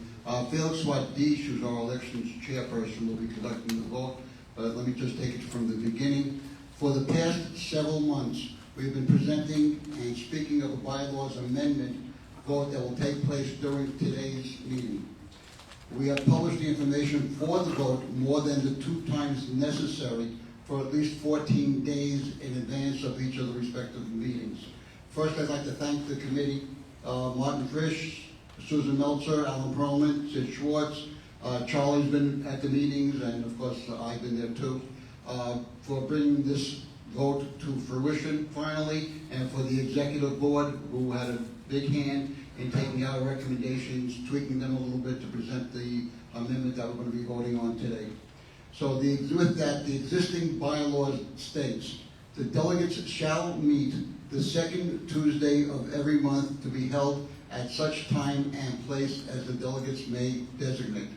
Felix Swadish, who's our elections chairperson, will be conducting the vote. But let me just take it from the beginning. For the past several months, we've been presenting and speaking of a bylaws amendment vote that will take place during today's meeting. We have published the information for the vote more than the 2 times necessary for at least 14 days in advance of each of the respective meetings. First, I'd like to thank the committee, Martin Frisch, Susan Meltzer, Alan Perlman, Sid Schwartz. Charlie's been at the meetings, and of course I've been there too, for bringing this vote to fruition finally, and for the executive board who had a big hand in taking our recommendations, tweaking them a little bit to present the amendment that we're going to be voting on today. So with that, the existing bylaws states, the delegates shall meet the second Tuesday of every month to be held at such time and place as the delegates may designate.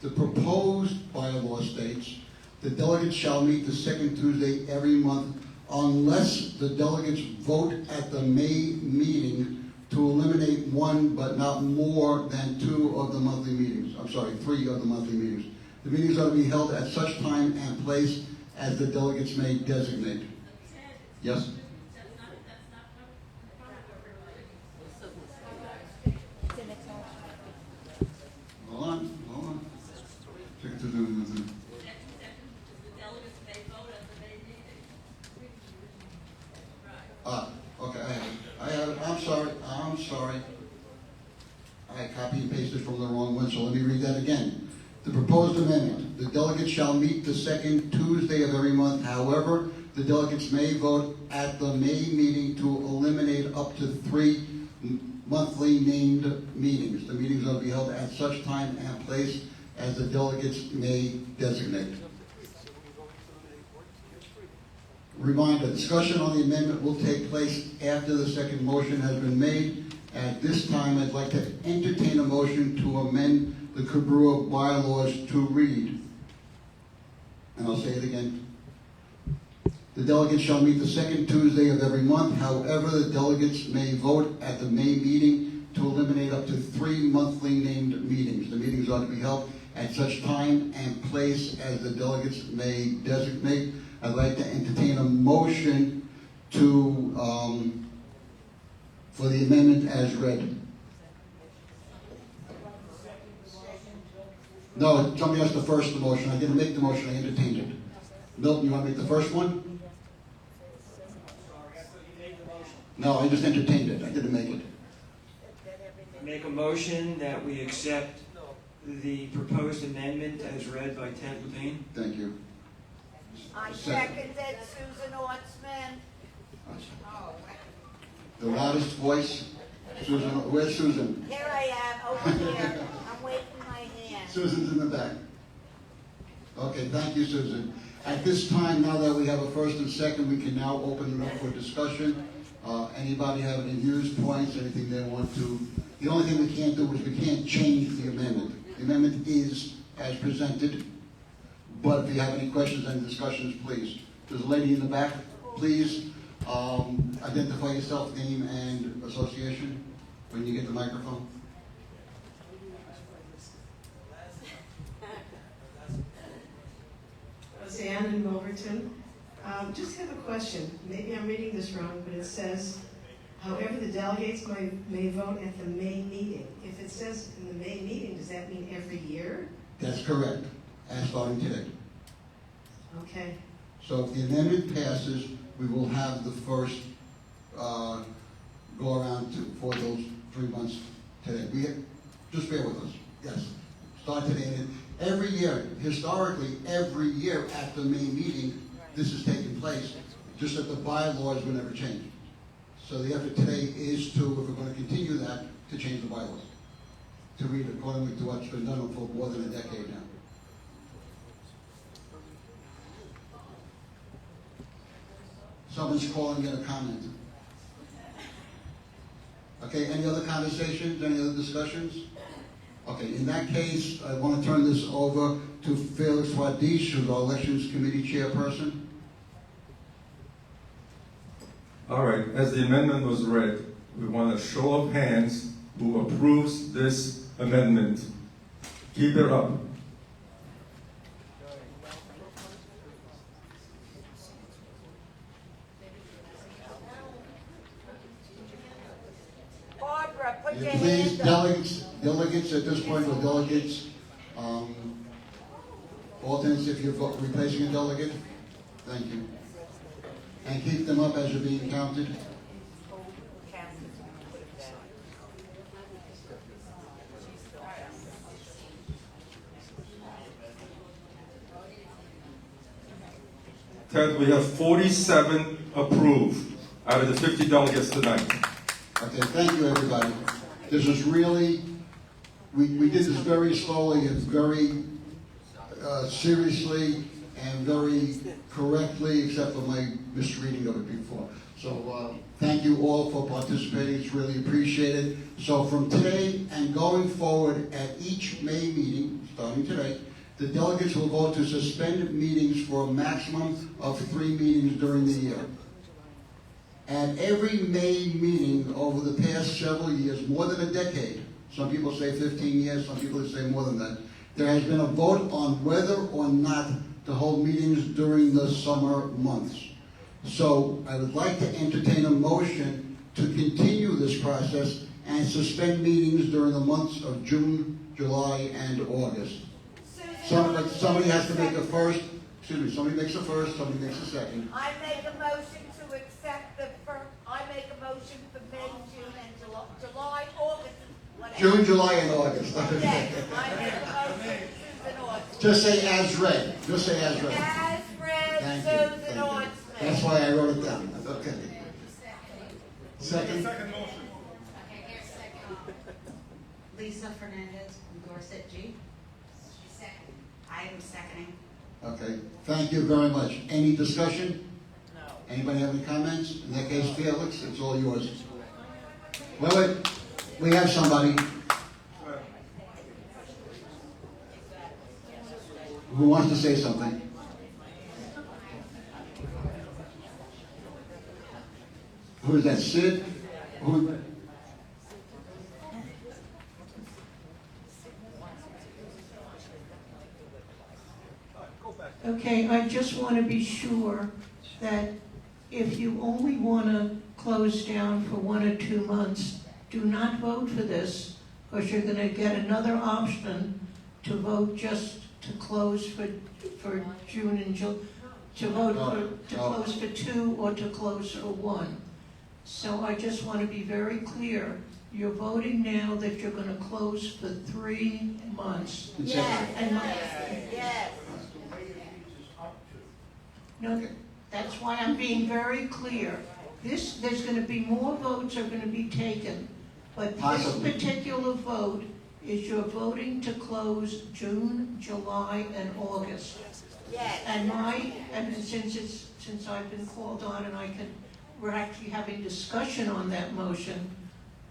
The proposed bylaw states, the delegates shall meet the second Tuesday every month unless the delegates vote at the May meeting to eliminate one but not more than 2 of the monthly meetings. I'm sorry, 3 of the monthly meetings. The meetings are to be held at such time and place as the delegates may designate. Yes? Hold on. Okay, I have it. I'm sorry. I copy and pasted from the wrong one, so let me read that again. The proposed amendment, the delegates shall meet the second Tuesday of every month. However, the delegates may vote at the May meeting to eliminate up to 3 monthly named meetings. The meetings are to be held at such time and place as the delegates may designate. Reminder, discussion on the amendment will take place after the second motion has been made. At this time, I'd like to entertain a motion to amend the Cobrua bylaws to read. And I'll say it again. The delegates shall meet the second Tuesday of every month. However, the delegates may vote at the May meeting to eliminate up to 3 monthly named meetings. The meetings are to be held at such time and place as the delegates may designate. I'd like to entertain a motion to for the amendment as read. No, somebody has to first the motion. I didn't make the motion, I entertained it. Milton, you want to make the first one? No, I just entertained it. I didn't make it. Make a motion that we accept the proposed amendment as read by Ted Levine. Thank you. I seconded Susan Ortsman. The loudest voice. Susan, where's Susan? Here I am, over here. I'm waving my hand. Susan's in the back. Okay, thank you, Susan. At this time, now that we have a first and second, we can now open it up for discussion. Anybody have any views, points, anything they want to? The only thing we can't do is we can't change the amendment. The amendment is as presented, but if you have any questions and discussions, please. There's a lady in the back. Please identify yourself, name and association when you get the microphone. Roseanne in Milverton. Just have a question. Maybe I'm reading this wrong, but it says, however, the delegates may vote at the May meeting. If it says in the May meeting, does that mean every year? That's correct, as starting today. Okay. So if the amendment passes, we will have the first go around for those 3 months today. Just bear with us. Yes, start today. And every year, historically, every year at the May meeting, this is taking place, just that the bylaws were never changed. So the effort today is to, if we're going to continue that, to change the bylaws, to read accordingly to what's been done for more than a decade now. Someone's calling in a comment. Okay, any other conversations, any other discussions? Okay, in that case, I want to turn this over to Felix Wadish, who's our Elections Committee Chairperson. All right, as the amendment was read, we want a show of hands who approves this amendment. Keep it up. Barbara, put your Please, hand up. delegates at this point, or delegates, alternates if you're replacing a delegate, thank you. And keep them up as you're being counted. Ted, we have 47 approved out of the 50 delegates tonight. Okay, thank you, everybody. This is really, we did this very slowly and very seriously and very correctly, except for my misreading of it before. So thank you all for participating. It's really appreciated. So from today and going forward at each May meeting, starting today, the delegates will vote to suspend meetings for a maximum of 3 meetings during the year. At every May meeting over the past several years, more than a decade, some people say 15 years, some people say more than that, there has been a vote on whether or not to hold meetings during the summer months. So I would like to entertain a motion to continue this process and suspend meetings during the months of June, July, and August. Somebody has to make a first, somebody makes a first, somebody makes a second. I make a motion to accept the first, I make a motion for May, June, and July, August, whatever. June, July, and August. Okay, I make a motion, Susan Ortsman. Just say as read. Just say as read. As read, Thank you. Susan Ortsman. That's why I wrote it down. Okay. Second? Lisa Fernandez from Dorset G. I am seconding. Okay. Thank you very much. Any discussion? No. Anybody have any comments? In that case, Felix, it's all yours. Wait. We have somebody. Who wants to say something? Who is that, Sid? Who? Okay, I just want to be sure that if you only want to close down for 1 or 2 months, do not vote for this, because you're going to get another option to vote just to close for June and July, to vote to close for 2 or to close for 1. So I just want to be very clear. You're voting now that you're going to close for 3 months. Yes, And yes. no, that's why I'm being very clear. There's going to be more votes are going to be taken, but Possibly. this particular vote is you're voting to close June, July, and August. Yes. And since I've been called on and we're actually having discussion on that motion,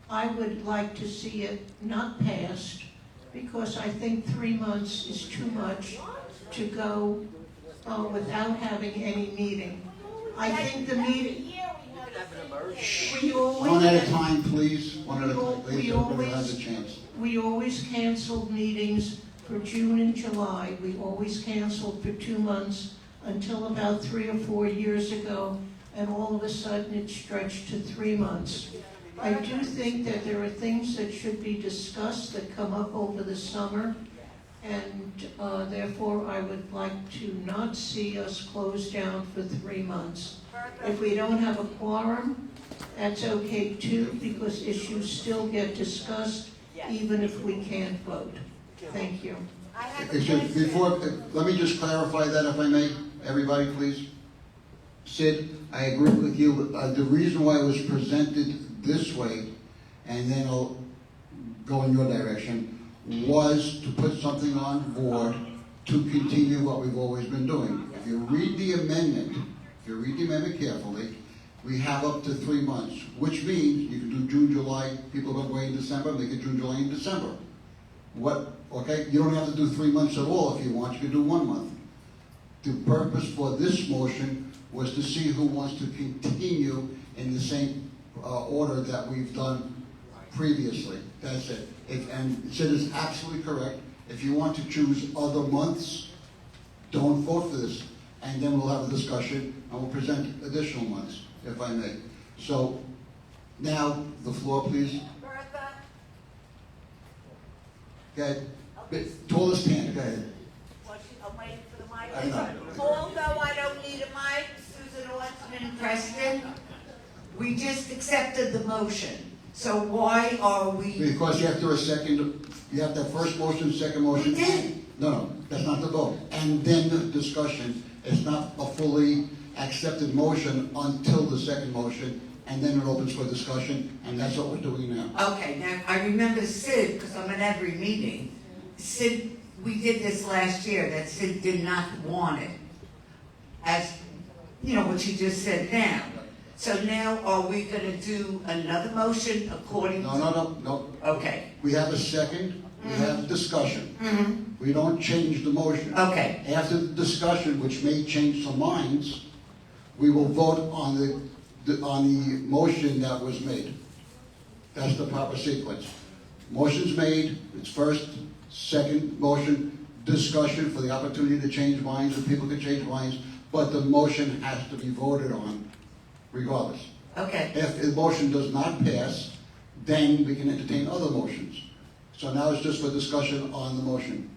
I would like to see it not passed, because I think 3 months is too much to go without having any meeting. I think the meeting, we always... One at a time, please. One at a time, please. Everybody has a chance. We always canceled meetings for June and July. We always canceled for 2 months until about 3 or 4 years ago, and all of a sudden it stretched to 3 months. I do think that there are things that should be discussed that come up over the summer, and therefore I would like to not see us close down for 3 months. If we don't have a quorum, that's okay too, because issues still get discussed even if we can't vote. Thank you. Let me just clarify that, if I may, everybody, please. Sid, I agree with you. The reason why it was presented this way, and then I'll go in your direction, was to put something on board to continue what we've always been doing. If you read the amendment carefully, we have up to 3 months, which means you can do June, July, people are going to wait in December, make it June, July, and December. Okay? You don't have to do 3 months at all if you want, you can do 1 month. The purpose for this motion was to see who wants to continue in the same order that we've done previously. That's it. And Sid is absolutely correct. If you want to choose other months, don't vote for this. And then we'll have a discussion and we'll present additional months, if I may. So now, the floor, please. Bertha? Go ahead. Tallest hand, go ahead. I'm waiting for the mic. I know. Although I don't need a mic, Susan Austin and Preston, we just accepted the motion. So why are we? Because you have to have that first motion, second motion. We did. No, that's not the vote. And then the discussion. It's not a fully accepted motion until the second motion, and then it opens for discussion, and that's what we're doing now. Okay, now I remember Sid, because I'm at every meeting. Sid, we did this last year, that Sid did not want it. As, you know, what you just said now. So now are we gonna do another motion according to? No. Okay. We have a second, we have discussion. Mm-hmm. We don't change the motion. Okay. After the discussion, which may change some minds, we will vote on the motion that was made. That's the proper sequence. Motion's made, it's first, second motion, discussion for the opportunity to change minds, and people can change minds, but the motion has to be voted on regardless. Okay. If the motion does not pass, then we can entertain other motions. So now it's just for discussion on the motion.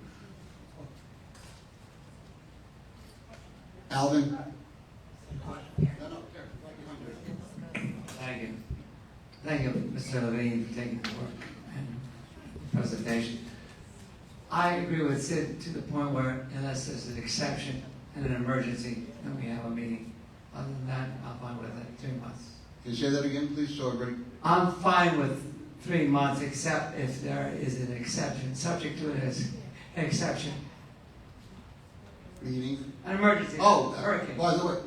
Alvin? Thank you. Thank you, Mr. Levine, for taking the work and presentation. I agree with Sid to the point where unless there's an exception and an emergency, then we have a meeting. Other than that, I'm fine with it, 3 months. Can you say that again, please, so everybody? I'm fine with 3 months, except if there is an exception, subject to it as an exception. Meaning? An emergency. Hurricane. By the way,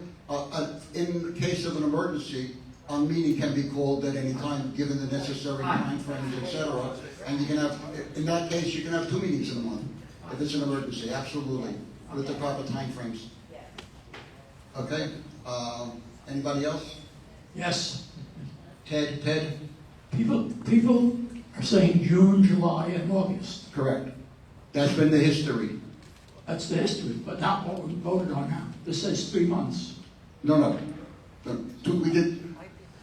in the case of an emergency, a meeting can be called at any time, given the necessary time frames, etc. And you can have, in that case, you can have 2 meetings in a month, if it's an emergency, absolutely, with the proper time frames. Okay? Anybody else? Yes. Ted? People are saying June, July, and August. Correct. That's been the history. That's the history, but not what we voted on now. This says 3 months. No. We did,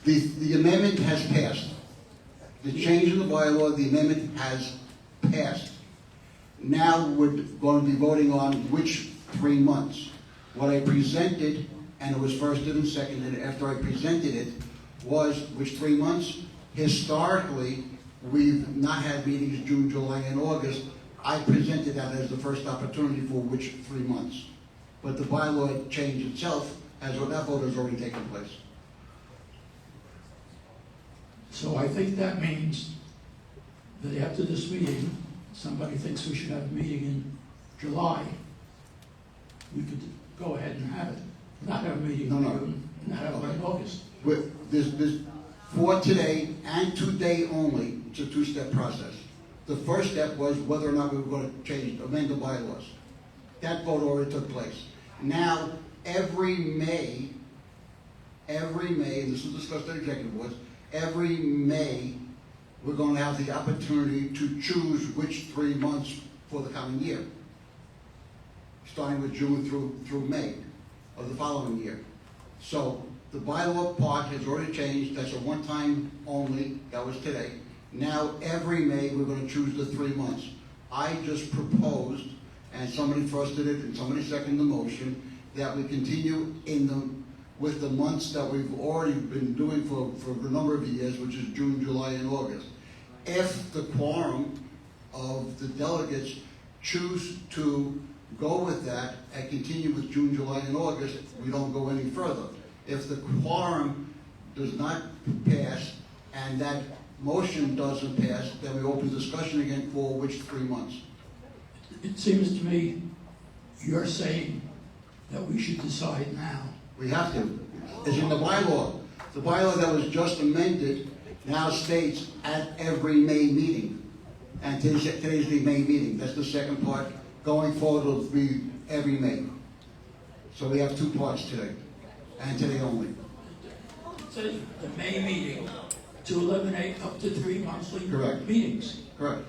the amendment has passed. The change in the bylaw, the amendment has passed. now we're going to be voting on which 3 months. What I presented, and it was firsted and seconded after I presented it, was which 3 months? Historically, we've not had meetings June, July, and August. I presented that as the first opportunity for which 3 months. But the bylaw change itself, that vote has already taken place. So I think that means that after this meeting, somebody thinks we should have a meeting in July, we could go ahead and have it. Not have a meeting in June, not have one in August. For today and today only, it's a two-step process. The first step was whether or not we were going to amend the bylaws. That vote already took place. Now, every May, and this was discussed at executive boards, every May, we're going to have the opportunity to choose which 3 months for the coming year, starting with June through May of the following year. So the bylaw part has already changed. That's a one-time only. That was today. Now every May we're going to choose the 3 months. I just proposed, and somebody firsted it and somebody seconded the motion, that we continue with the months that we've already been doing for a number of years, which is June, July, and August. If the quorum of the delegates choose to go with that and continue with June, July, and August, we don't go any further. If the quorum does not pass and that motion doesn't pass, then we open discussion again for which 3 months. It seems to me you're saying that we should decide now. We have to. It's in the bylaw. The bylaw that was just amended now states at every May meeting. And today's the May meeting. That's the second part. Going forward will be every May. So we have 2 parts today. And today only. It says the May meeting to eliminate up to 3 monthly meetings. Correct.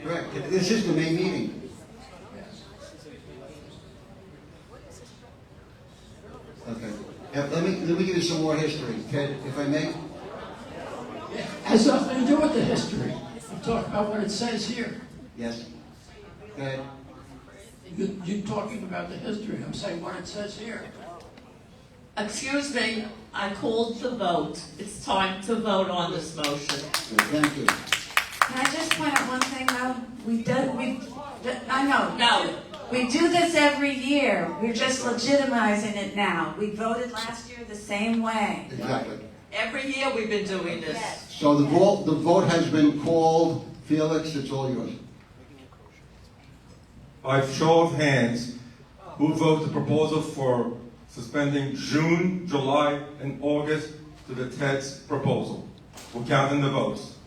Correct. This is the May meeting. Okay. Let me give you some more history, Ted, if I may. It has nothing to do with the history. I'm talking about what it says here. Yes. Go ahead. You're talking about the history. I'm saying what it says here. Excuse me, I called the vote. It's time to vote on this motion. Thank you. Can I just point out one thing, though? I know. No. We do this every year. We're just legitimizing it now. We voted last year the same way. Exactly. Every year we've been doing this. So the vote has been called. Felix, it's all yours. By show of hands, who votes the proposal for suspending June, July, and August to the Ted's proposal? We'll count in the votes.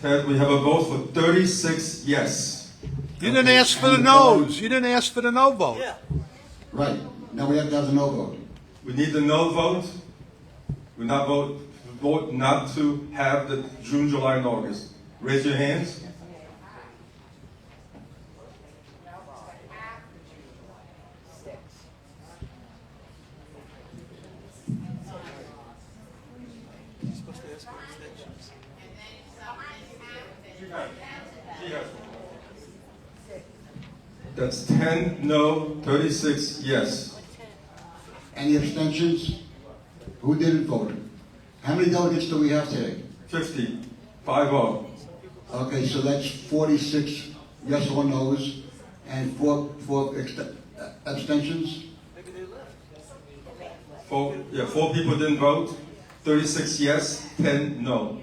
Ted, we have a vote for 36 yes. You didn't ask for the no's. You didn't ask for the no vote. Right. Now we have to have the no vote. We need the no vote. We vote not to have the June, July, and August. Raise your hands. That's 10 no, 36 yes. Any abstentions? Who didn't vote? How many delegates do we have today? 50. 5-0. Okay, so that's 46 yes or no's and four abstentions? 4 people didn't vote. 36 yes, 10 no.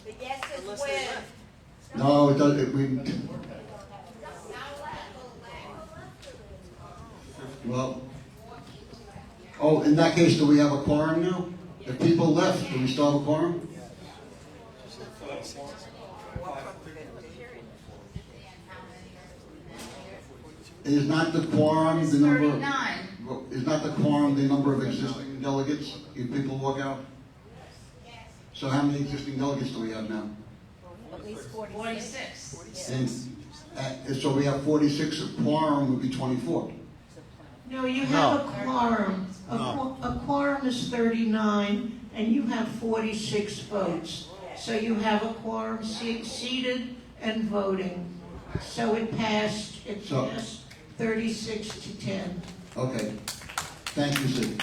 The yeses win. No, it doesn't. Well, in that case, do we have a quorum now? If people left, do we still have a quorum? Is not the quorum the number? 39. is not the quorum the number of existing delegates if people walk out? So how many existing delegates do we have now? At least 46. And so we have 46, a quorum would be 24. No, you have a quorum. A quorum is 39, and you have 46 votes. So you have a quorum seated and voting. So it passed 36 to 10. Okay. Thank you, Sid.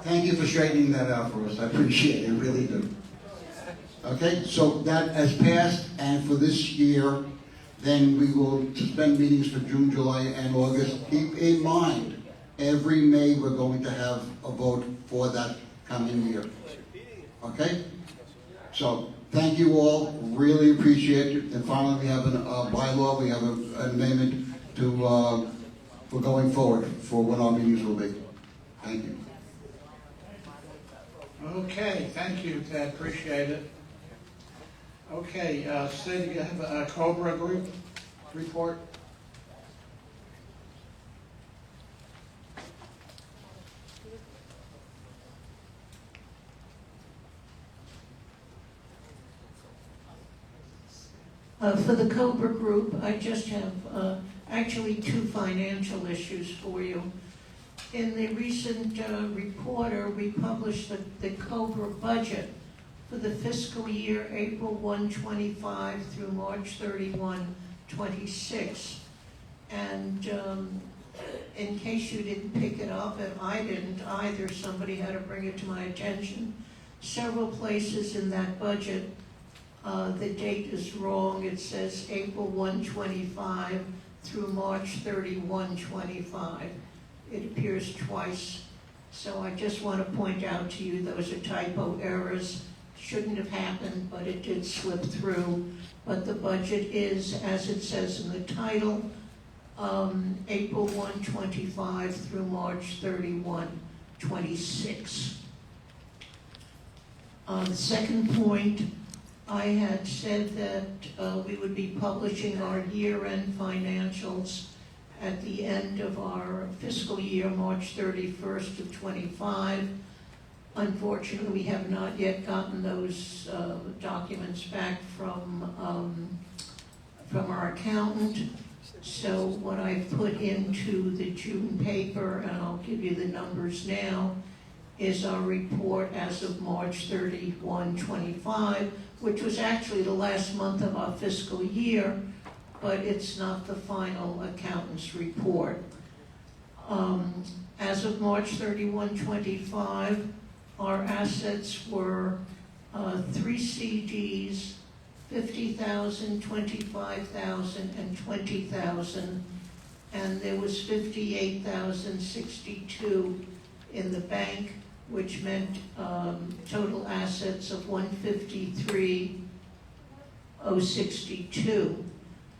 Thank you for straightening that out for us. I appreciate it, really do. Okay, so that has passed, and for this year, then we will suspend meetings for June, July, and August. Keep in mind, every May we're going to have a vote for that coming year. Okay? So, thank you all. Really appreciate it. And finally, we have a bylaw. We have an amendment to for going forward for when our meetings will be. Thank you. Okay, thank you, Ted, appreciate it. Okay, Sid, you have a Cobra Group report? For the Cobra Group, I just have actually two financial issues for you. In the recent Reporter, we published the Cobra budget for the fiscal year April 1, 25 through March 31, 26. And in case you didn't pick it up, and I didn't either, somebody had to bring it to my attention, several places in that budget, the date is wrong. It says April 1, 25 through March 31, 25. It appears twice. So I just want to point out to you those are typo errors. Shouldn't have happened, but it did slip through. But the budget is, as it says in the title, April 1, 25 through March 31, 26. The second point, I had said that we would be publishing our year-end financials at the end of our fiscal year, March 31st of 25. Unfortunately, we have not yet gotten those documents back from our accountant. So what I've put into the June paper, and I'll give you the numbers now, is our report as of March 31, 25, which was actually the last month of our fiscal year, but it's not the final accountant's report. As of March 31, 25, our assets were 3 CDs, 50,000, 25,000, and 20,000, and there was 58,062 in the bank, which meant total assets of 153,062.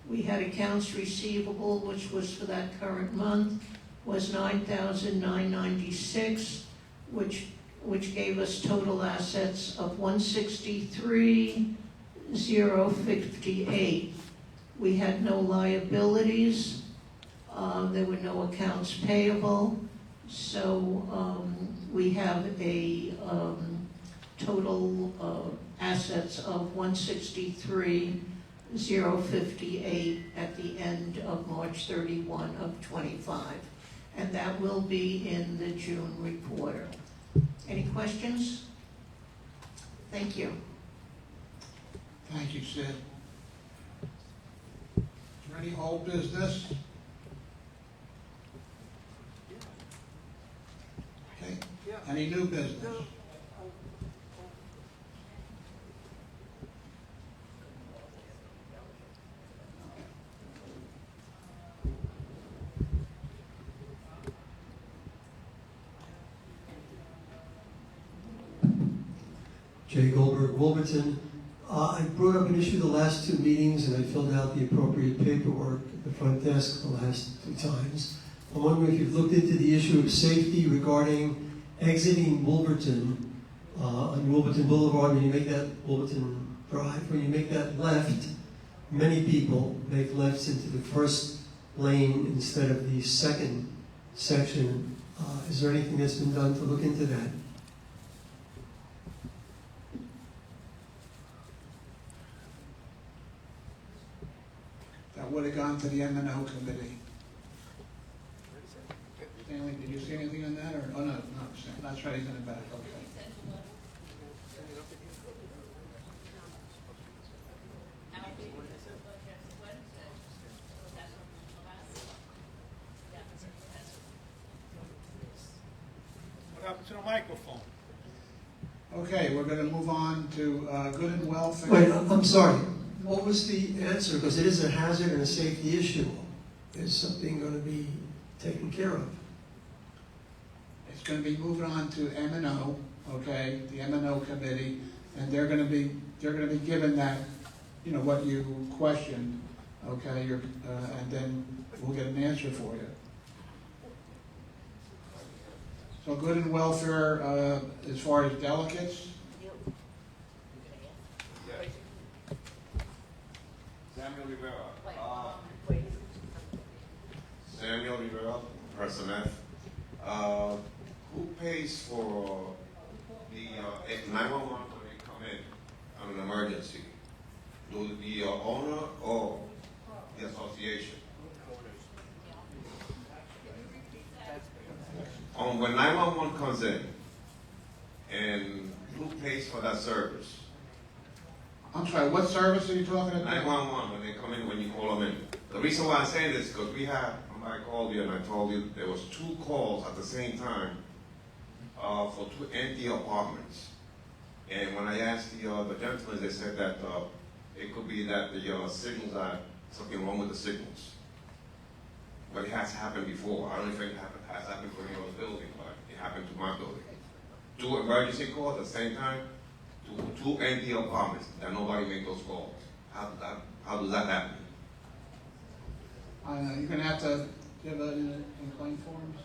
We had accounts receivable, which was for that current month, was 9,996, which gave us total assets of 163,058. We had no liabilities. There were no accounts payable. So we have a total assets of 163,058 at the end of March 31 of 25. And that will be in the June Reporter. Any questions? Thank you. Thank you, Sid. Is there any old business? Okay. Any new business? Jay Goldberg, Wolverton. I brought up an issue the last 2 meetings, and I filled out the appropriate paperwork at the front desk the last 2 times. I'm wondering if you've looked into the issue of safety regarding exiting Wolverton on Wolverton Boulevard when you make that Wolverton Drive. When you make that left, many people make lefts into the first lane instead of the second section. Is there anything that's been done to look into that? That would have gone to the M&O committee. Stanley, did you see anything on that, or, oh, no, that's right, he's in the back, okay. What happened to the microphone? Okay, we're gonna move on to good and welfare. Wait, I'm sorry. What was the answer? Because it is a hazard and a safety issue. Is something going to be taken care of? It's gonna be moving on to M&O, okay, the M&O committee, and they're gonna be given that, you know, what you questioned, okay, and then we'll get an answer for you. So good and welfare, as far as delegates, Samuel Rivera. Samuel Rivera, Person F. Who pays for the 911 when they come in on an emergency? Do the owner or the association? When 911 comes in, and who pays for that service? I'm sorry, what service are you talking about? 911, when they come in, when you call them in. The reason why I'm saying this is because I called you and I told you there was 2 calls at the same time for 2 empty apartments. And when I asked the gentlemen, they said that it could be that the signals are something wrong with the signals. But it has happened before. I don't know if it has happened for any other building, but it happened to my building. 2 emergency calls at the same time, 2 empty apartments, that nobody made those calls. How does that happen? You're gonna have to give it in claim forms.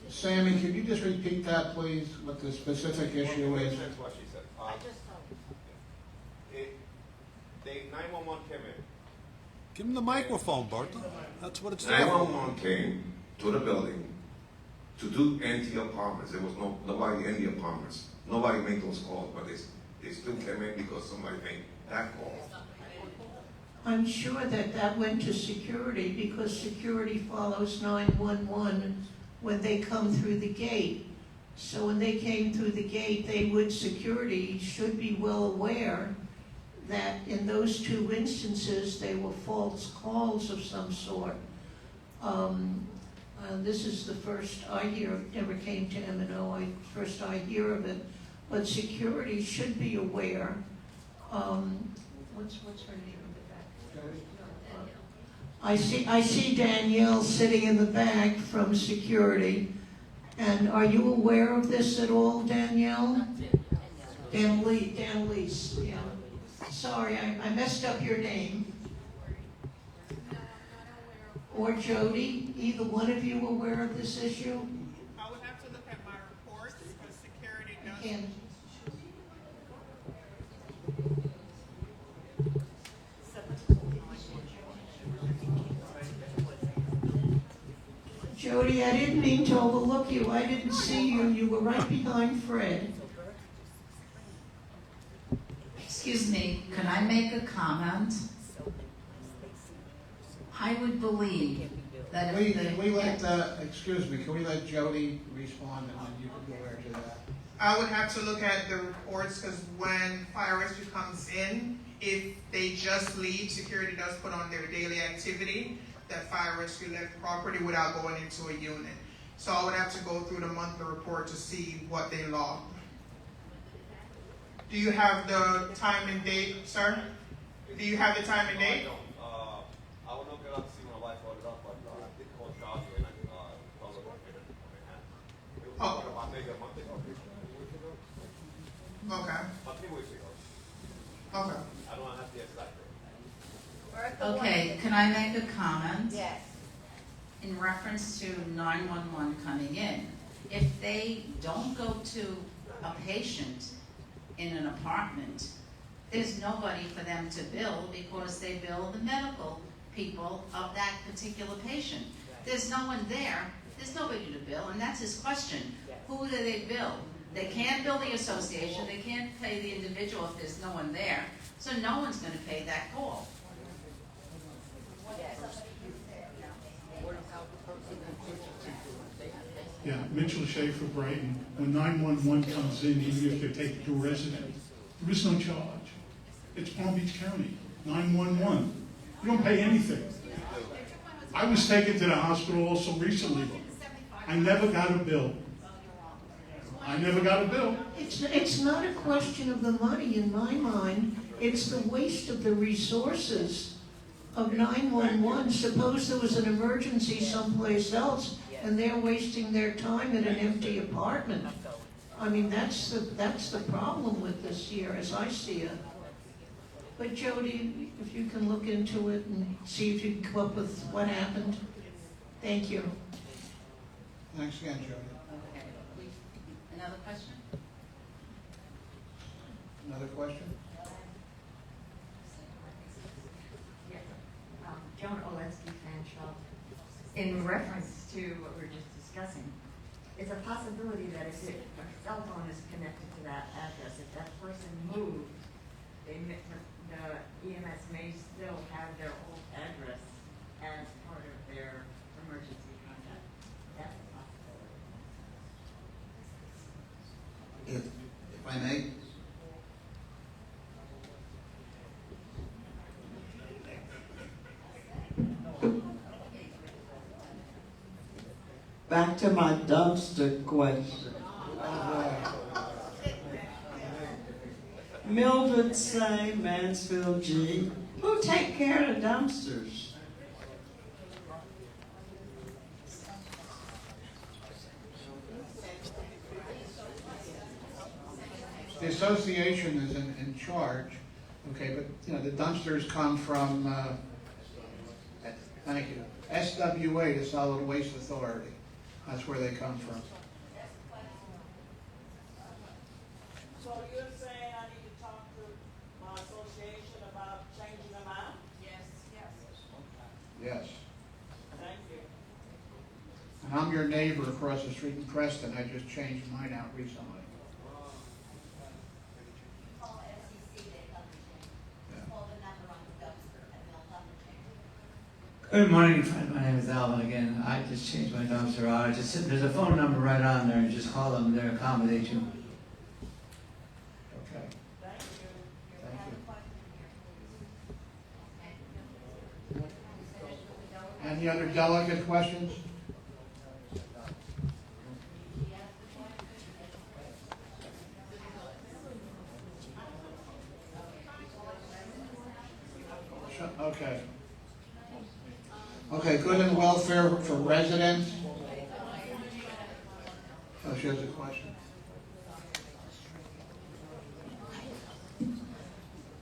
Sammy, could you just repeat that, please, what the specific issue is? That's what she said. 911 came in. Give him the microphone, Bertha. That's what it's for. 911 came to the building to do empty apartments. There was nobody in the apartments. Nobody made those calls, but they still came in because somebody made that call. I'm sure that went to security because security follows 911 when they come through the gate. So when they came through the gate, security should be well aware that in those 2 instances, they were false calls of some sort. This is the first I hear, never came to M&O, first I hear of it, but security should be aware. What's her name in the back? I see Danielle sitting in the back from security. And are you aware of this at all, Danielle? Danelise, yeah. Sorry, I messed up your name. Or Jody, either one of you aware of this issue? I would have to look at my reports because security does. Jody, I didn't mean to overlook you. I didn't see you. You were right behind Fred. Excuse me, can I make a comment? I would believe that if Can we let Jody respond and then you can go over to that? I would have to look at the reports because when fire rescue comes in, if they just leave, security does put on their daily activity that fire rescue left property without going into a unit. So I would have to go through the monthly report to see what they logged. Do you have the time and date, sir? Do you have the time and date? I will look it up, see my wife brought it up, but I did call Charlie and I told her what it was about maybe a month ago. Okay. A few weeks ago. Okay. I don't have the exact date. Okay, can I make a comment? Yes. In reference to 911 coming in, if they don't go to a patient in an apartment, there's nobody for them to bill because they bill the medical people of that particular patient. There's no one there, there's nobody to bill, and that's his question. Who do they bill? They can't bill the association, they can't pay the individual if there's no one there, so no one's gonna pay that call. Yeah, Mitchell Schaefer, Brighton. When 911 comes in, even if they take it to a resident, there is no charge. It's Palm Beach County, 911. You don't pay anything. I was taken to the hospital also recently. I never got a bill. I never got a bill. It's not a question of the money in my mind. It's the waste of the resources of 911. Suppose there was an emergency someplace else and they're wasting their time in an empty apartment. I mean, that's the problem with this here, as I see it. But Jody, if you can look into it and see if you can come up with what happened. Thank you. Thanks again, Jody. Okay. Another question? Another question? Joan Olensky, fan shop. In reference to what we were just discussing, it's a possibility that if a cell phone is connected to that address, if that person moved, the EMS may still have their old address as part of their emergency contact. That's a possibility. If I may, Back to my dumpster question. Mildred say, Mansfield G, who take care of the dumpsters? The association is in charge, okay, but, you know, the dumpsters come from, thank you, SWA, the Solid Waste Authority. That's where they come from. So you're saying I need to talk to my association about changing them out? Yes. Yes. Thank you. And I'm your neighbor across the street in Preston. I just changed mine out recently. Good morning, friend. My name is Alvin again. I just changed my dumpster out. There's a phone number right on there. You just call them. They'll accommodate you. Okay. Thank you. Any other delegate questions? Okay. Okay, good and welfare for residents. Oh, she has a question.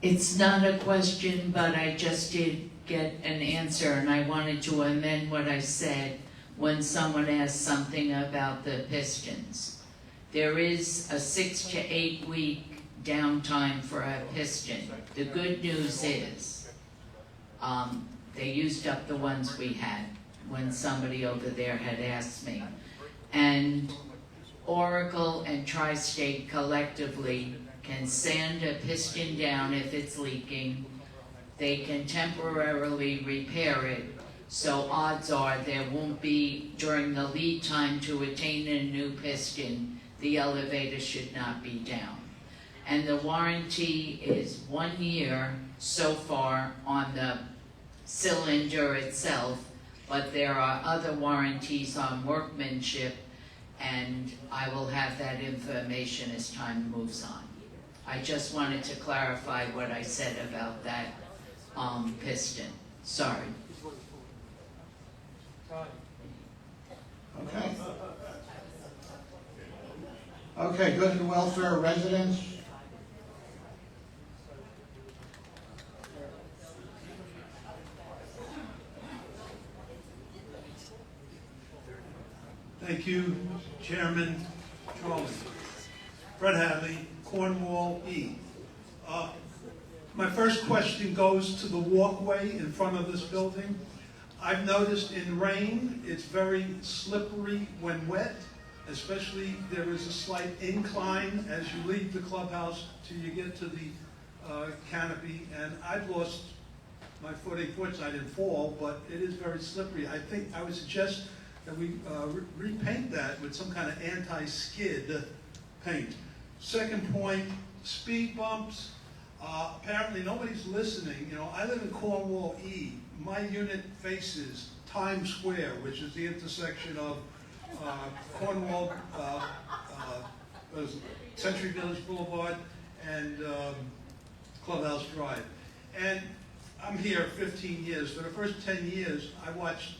It's not a question, but I just did get an answer, and I wanted to amend what I said when someone asked something about the Pistons. There is a 6 to 8 week downtime for a piston. The good news is, they used up the ones we had when somebody over there had asked me. And Oracle and Tri-State collectively can sand a piston down if it's leaking. They can temporarily repair it, so odds are there won't be, during the lead time to attain a new piston, the elevator should not be down. And the warranty is 1 year so far on the cylinder itself, but there are other warranties on workmanship, and I will have that information as time moves on. I just wanted to clarify what I said about that piston. Sorry. Okay. Okay, good and welfare residents. Thank you, Chairman Charlie. Fred Hadley, Cornwall E. My first question goes to the walkway in front of this building. I've noticed in rain, it's very slippery when wet, especially there is a slight incline as you leave the clubhouse till you get to the canopy, and I've lost my footing. Fortunately, I didn't fall, but it is very slippery. I think I would suggest that we repaint that with some kind of anti-skid paint. Second point, speed bumps. Apparently nobody's listening. You know, I live in Cornwall E. My unit faces Times Square, which is the intersection of Cornwall, Century Village Boulevard, and Clubhouse Drive. And I'm here 15 years. For the first 10 years, I watched,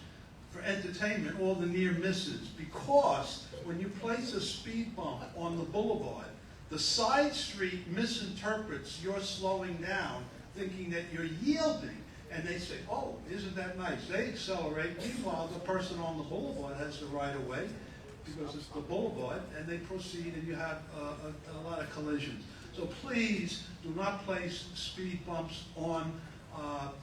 for entertainment, all the near misses, because when you place a speed bump on the boulevard, the side street misinterprets you're slowing down, thinking that you're yielding, and they say, oh, isn't that nice? They accelerate. Meanwhile, the person on the boulevard has the right of way, because it's the boulevard, and they proceed, and you have a lot of collisions. So please do not place speed bumps on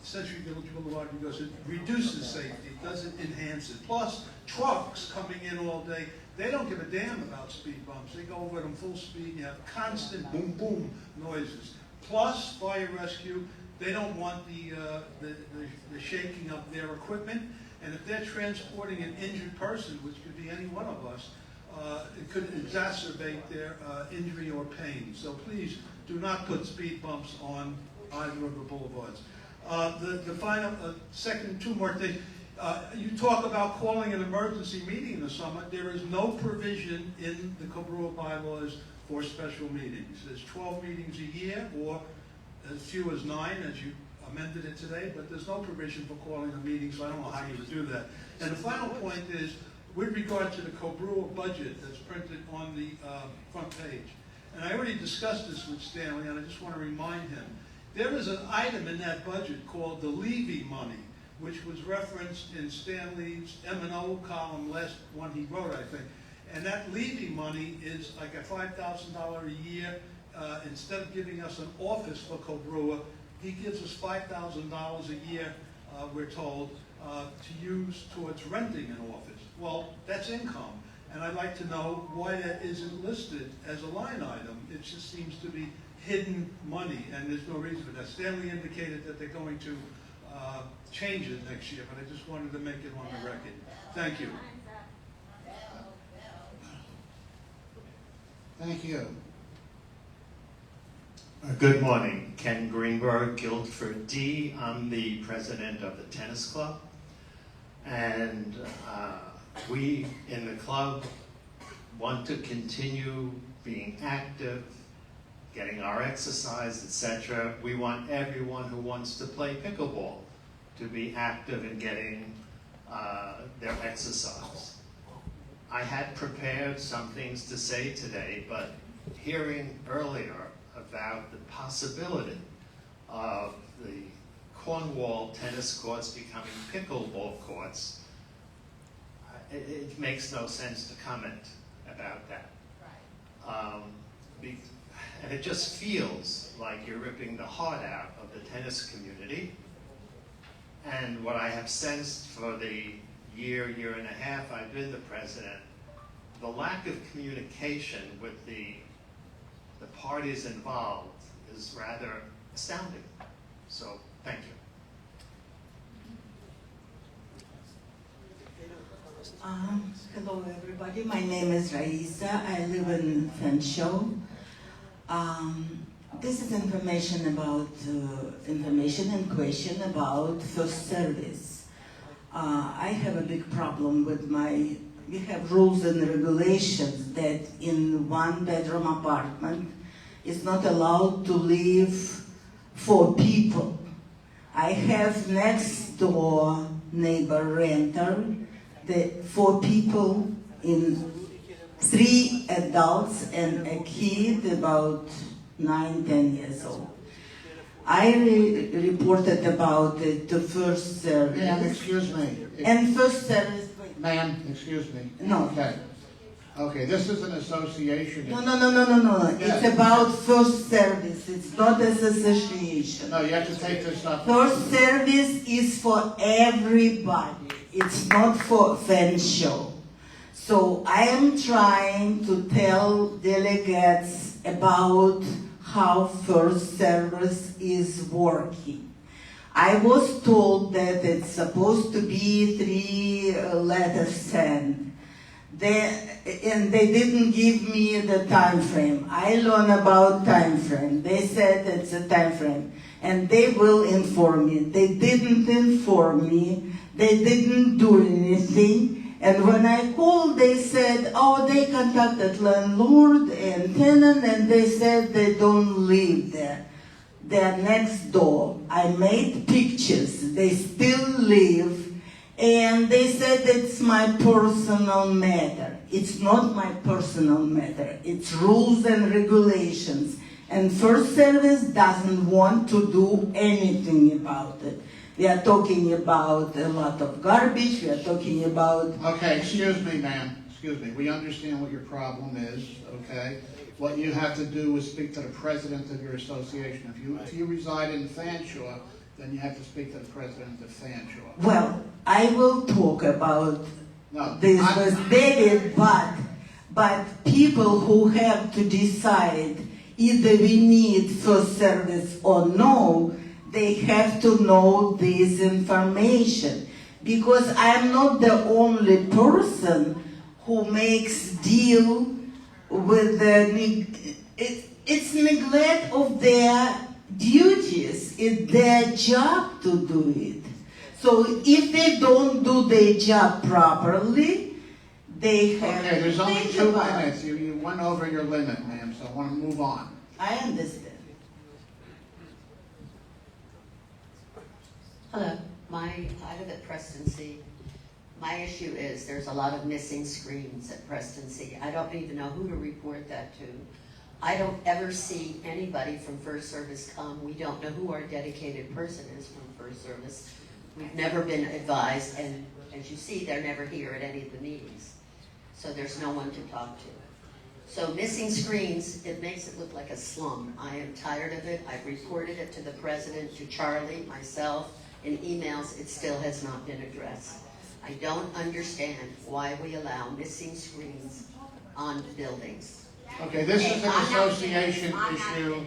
Century Village Boulevard, because it reduces safety, it doesn't enhance it. Plus, trucks coming in all day, they don't give a damn about speed bumps. They go over them full speed, and you have constant boom, boom noises. Plus, fire rescue, they don't want the shaking of their equipment, and if they're transporting an injured person, which could be any one of us, it could exacerbate their injury or pain. So please do not put speed bumps on either of the boulevards. The final, two more things. You talk about calling an emergency meeting in the summer. There is no provision in the Cobrua bylaws for special meetings. There's 12 meetings a year, or as few as 9, as you amended it today, but there's no provision for calling a meeting, so I don't know how you would do that. And the final point is, with regard to the Cobrua budget that's printed on the front page, and I already discussed this with Stanley, and I just want to remind him, there is an item in that budget called the levy money, which was referenced in Stanley's M&O column, last one he wrote, I think. And that levy money is like a $5,000 a year. Instead of giving us an office for Cobrua, he gives us $5,000 a year, we're told, to use towards renting an office. Well, that's income, and I'd like to know why that isn't listed as a line item. It just seems to be hidden money, and there's no reason for that. Stanley indicated that they're going to change it next year, but I just wanted to make it on the record. Thank you. Thank you. Good morning. Ken Greenberg, Guildford D. I'm the president of the tennis club. And we in the club want to continue being active, getting our exercise, etc. We want everyone who wants to play pickleball to be active in getting their exercise. I had prepared some things to say today, but hearing earlier about the possibility of the Cornwall tennis courts becoming pickleball courts, it makes no sense to comment about that. And it just feels like you're ripping the heart out of the tennis community. And what I have sensed for the year and a half I've been the president, the lack of communication with the parties involved is rather astounding. So, thank you. Hello everybody, my name is Raisa. I live in Fanshawe. This is information and question about first service. I have a big problem with we have rules and regulations that in one-bedroom apartment is not allowed to live 4 people. I have next door neighbor renter, the 4 people, in 3 adults and a kid about 9-10 years old. I reported about it to first service. Ma'am, excuse me. And first service. Ma'am, excuse me. No. Okay. Okay, this is an association. No. Yes. It's about first service. It's not an association. No, you have to take this up. First service is for everybody. It's not for fan show. So I am trying to tell delegates about how first service is working. I was told that it's supposed to be 3 letters sent. And they didn't give me the time frame. I learned about time frame. They said it's a time frame. And they will inform me. They didn't inform me. They didn't do anything. And when I called, they said, oh, they contacted landlord and tenant, and they said they don't live there. They're next door. I made pictures. They still live. And they said it's my personal matter. It's not my personal matter. It's rules and regulations. And First Service doesn't want to do anything about it. We are talking about a lot of garbage. We are talking about... Okay, excuse me, ma'am. Excuse me. We understand what your problem is, okay? What you have to do is speak to the president of your association. If you reside in Fanshawe, then you have to speak to the president of Fanshawe. Well, I will talk about this with David, but people who have to decide either we need first service or no, they have to know this information. Because I'm not the only person who makes deal with the... It's neglect of their duties. It's their job to do it. So if they don't do their job properly, they have Okay, there's to only think 2 about it. minutes. You went over your limit, ma'am, so I want to move on. I understand. Hello, I live at Preston C. My issue is there's a lot of missing screens at Preston C. I don't even know who to report that to. I don't ever see anybody from First Service come. We don't know who our dedicated person is from First Service. We've never been advised, and as you see, they're never here at any of the meetings. So there's no one to talk to. So missing screens, it makes it look like a slum. I am tired of it. I've reported it to the president, to Charlie, myself, in emails. It still has not been addressed. I don't understand why we allow missing screens on buildings. Okay, this is an association issue,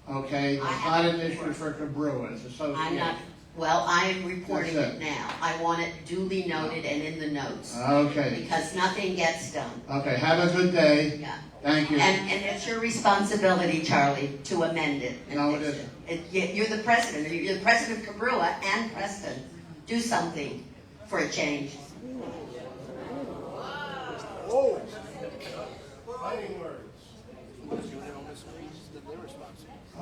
okay? It's not an issue for Cobrua, it's association. Well, I am reporting That's it it. now. I want it duly noted and in the notes. Okay. Because nothing gets done. Okay, have a good day. Yeah. Thank you. And it's your responsibility, Charlie, to amend it. No, it isn't. You're the president. You're the president of Cobrua and Preston. Do something for a change. Whoa.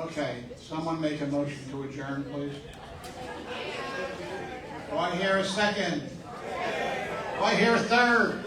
Okay, someone make a motion to adjourn, please. Do I hear a second? Do I hear a third?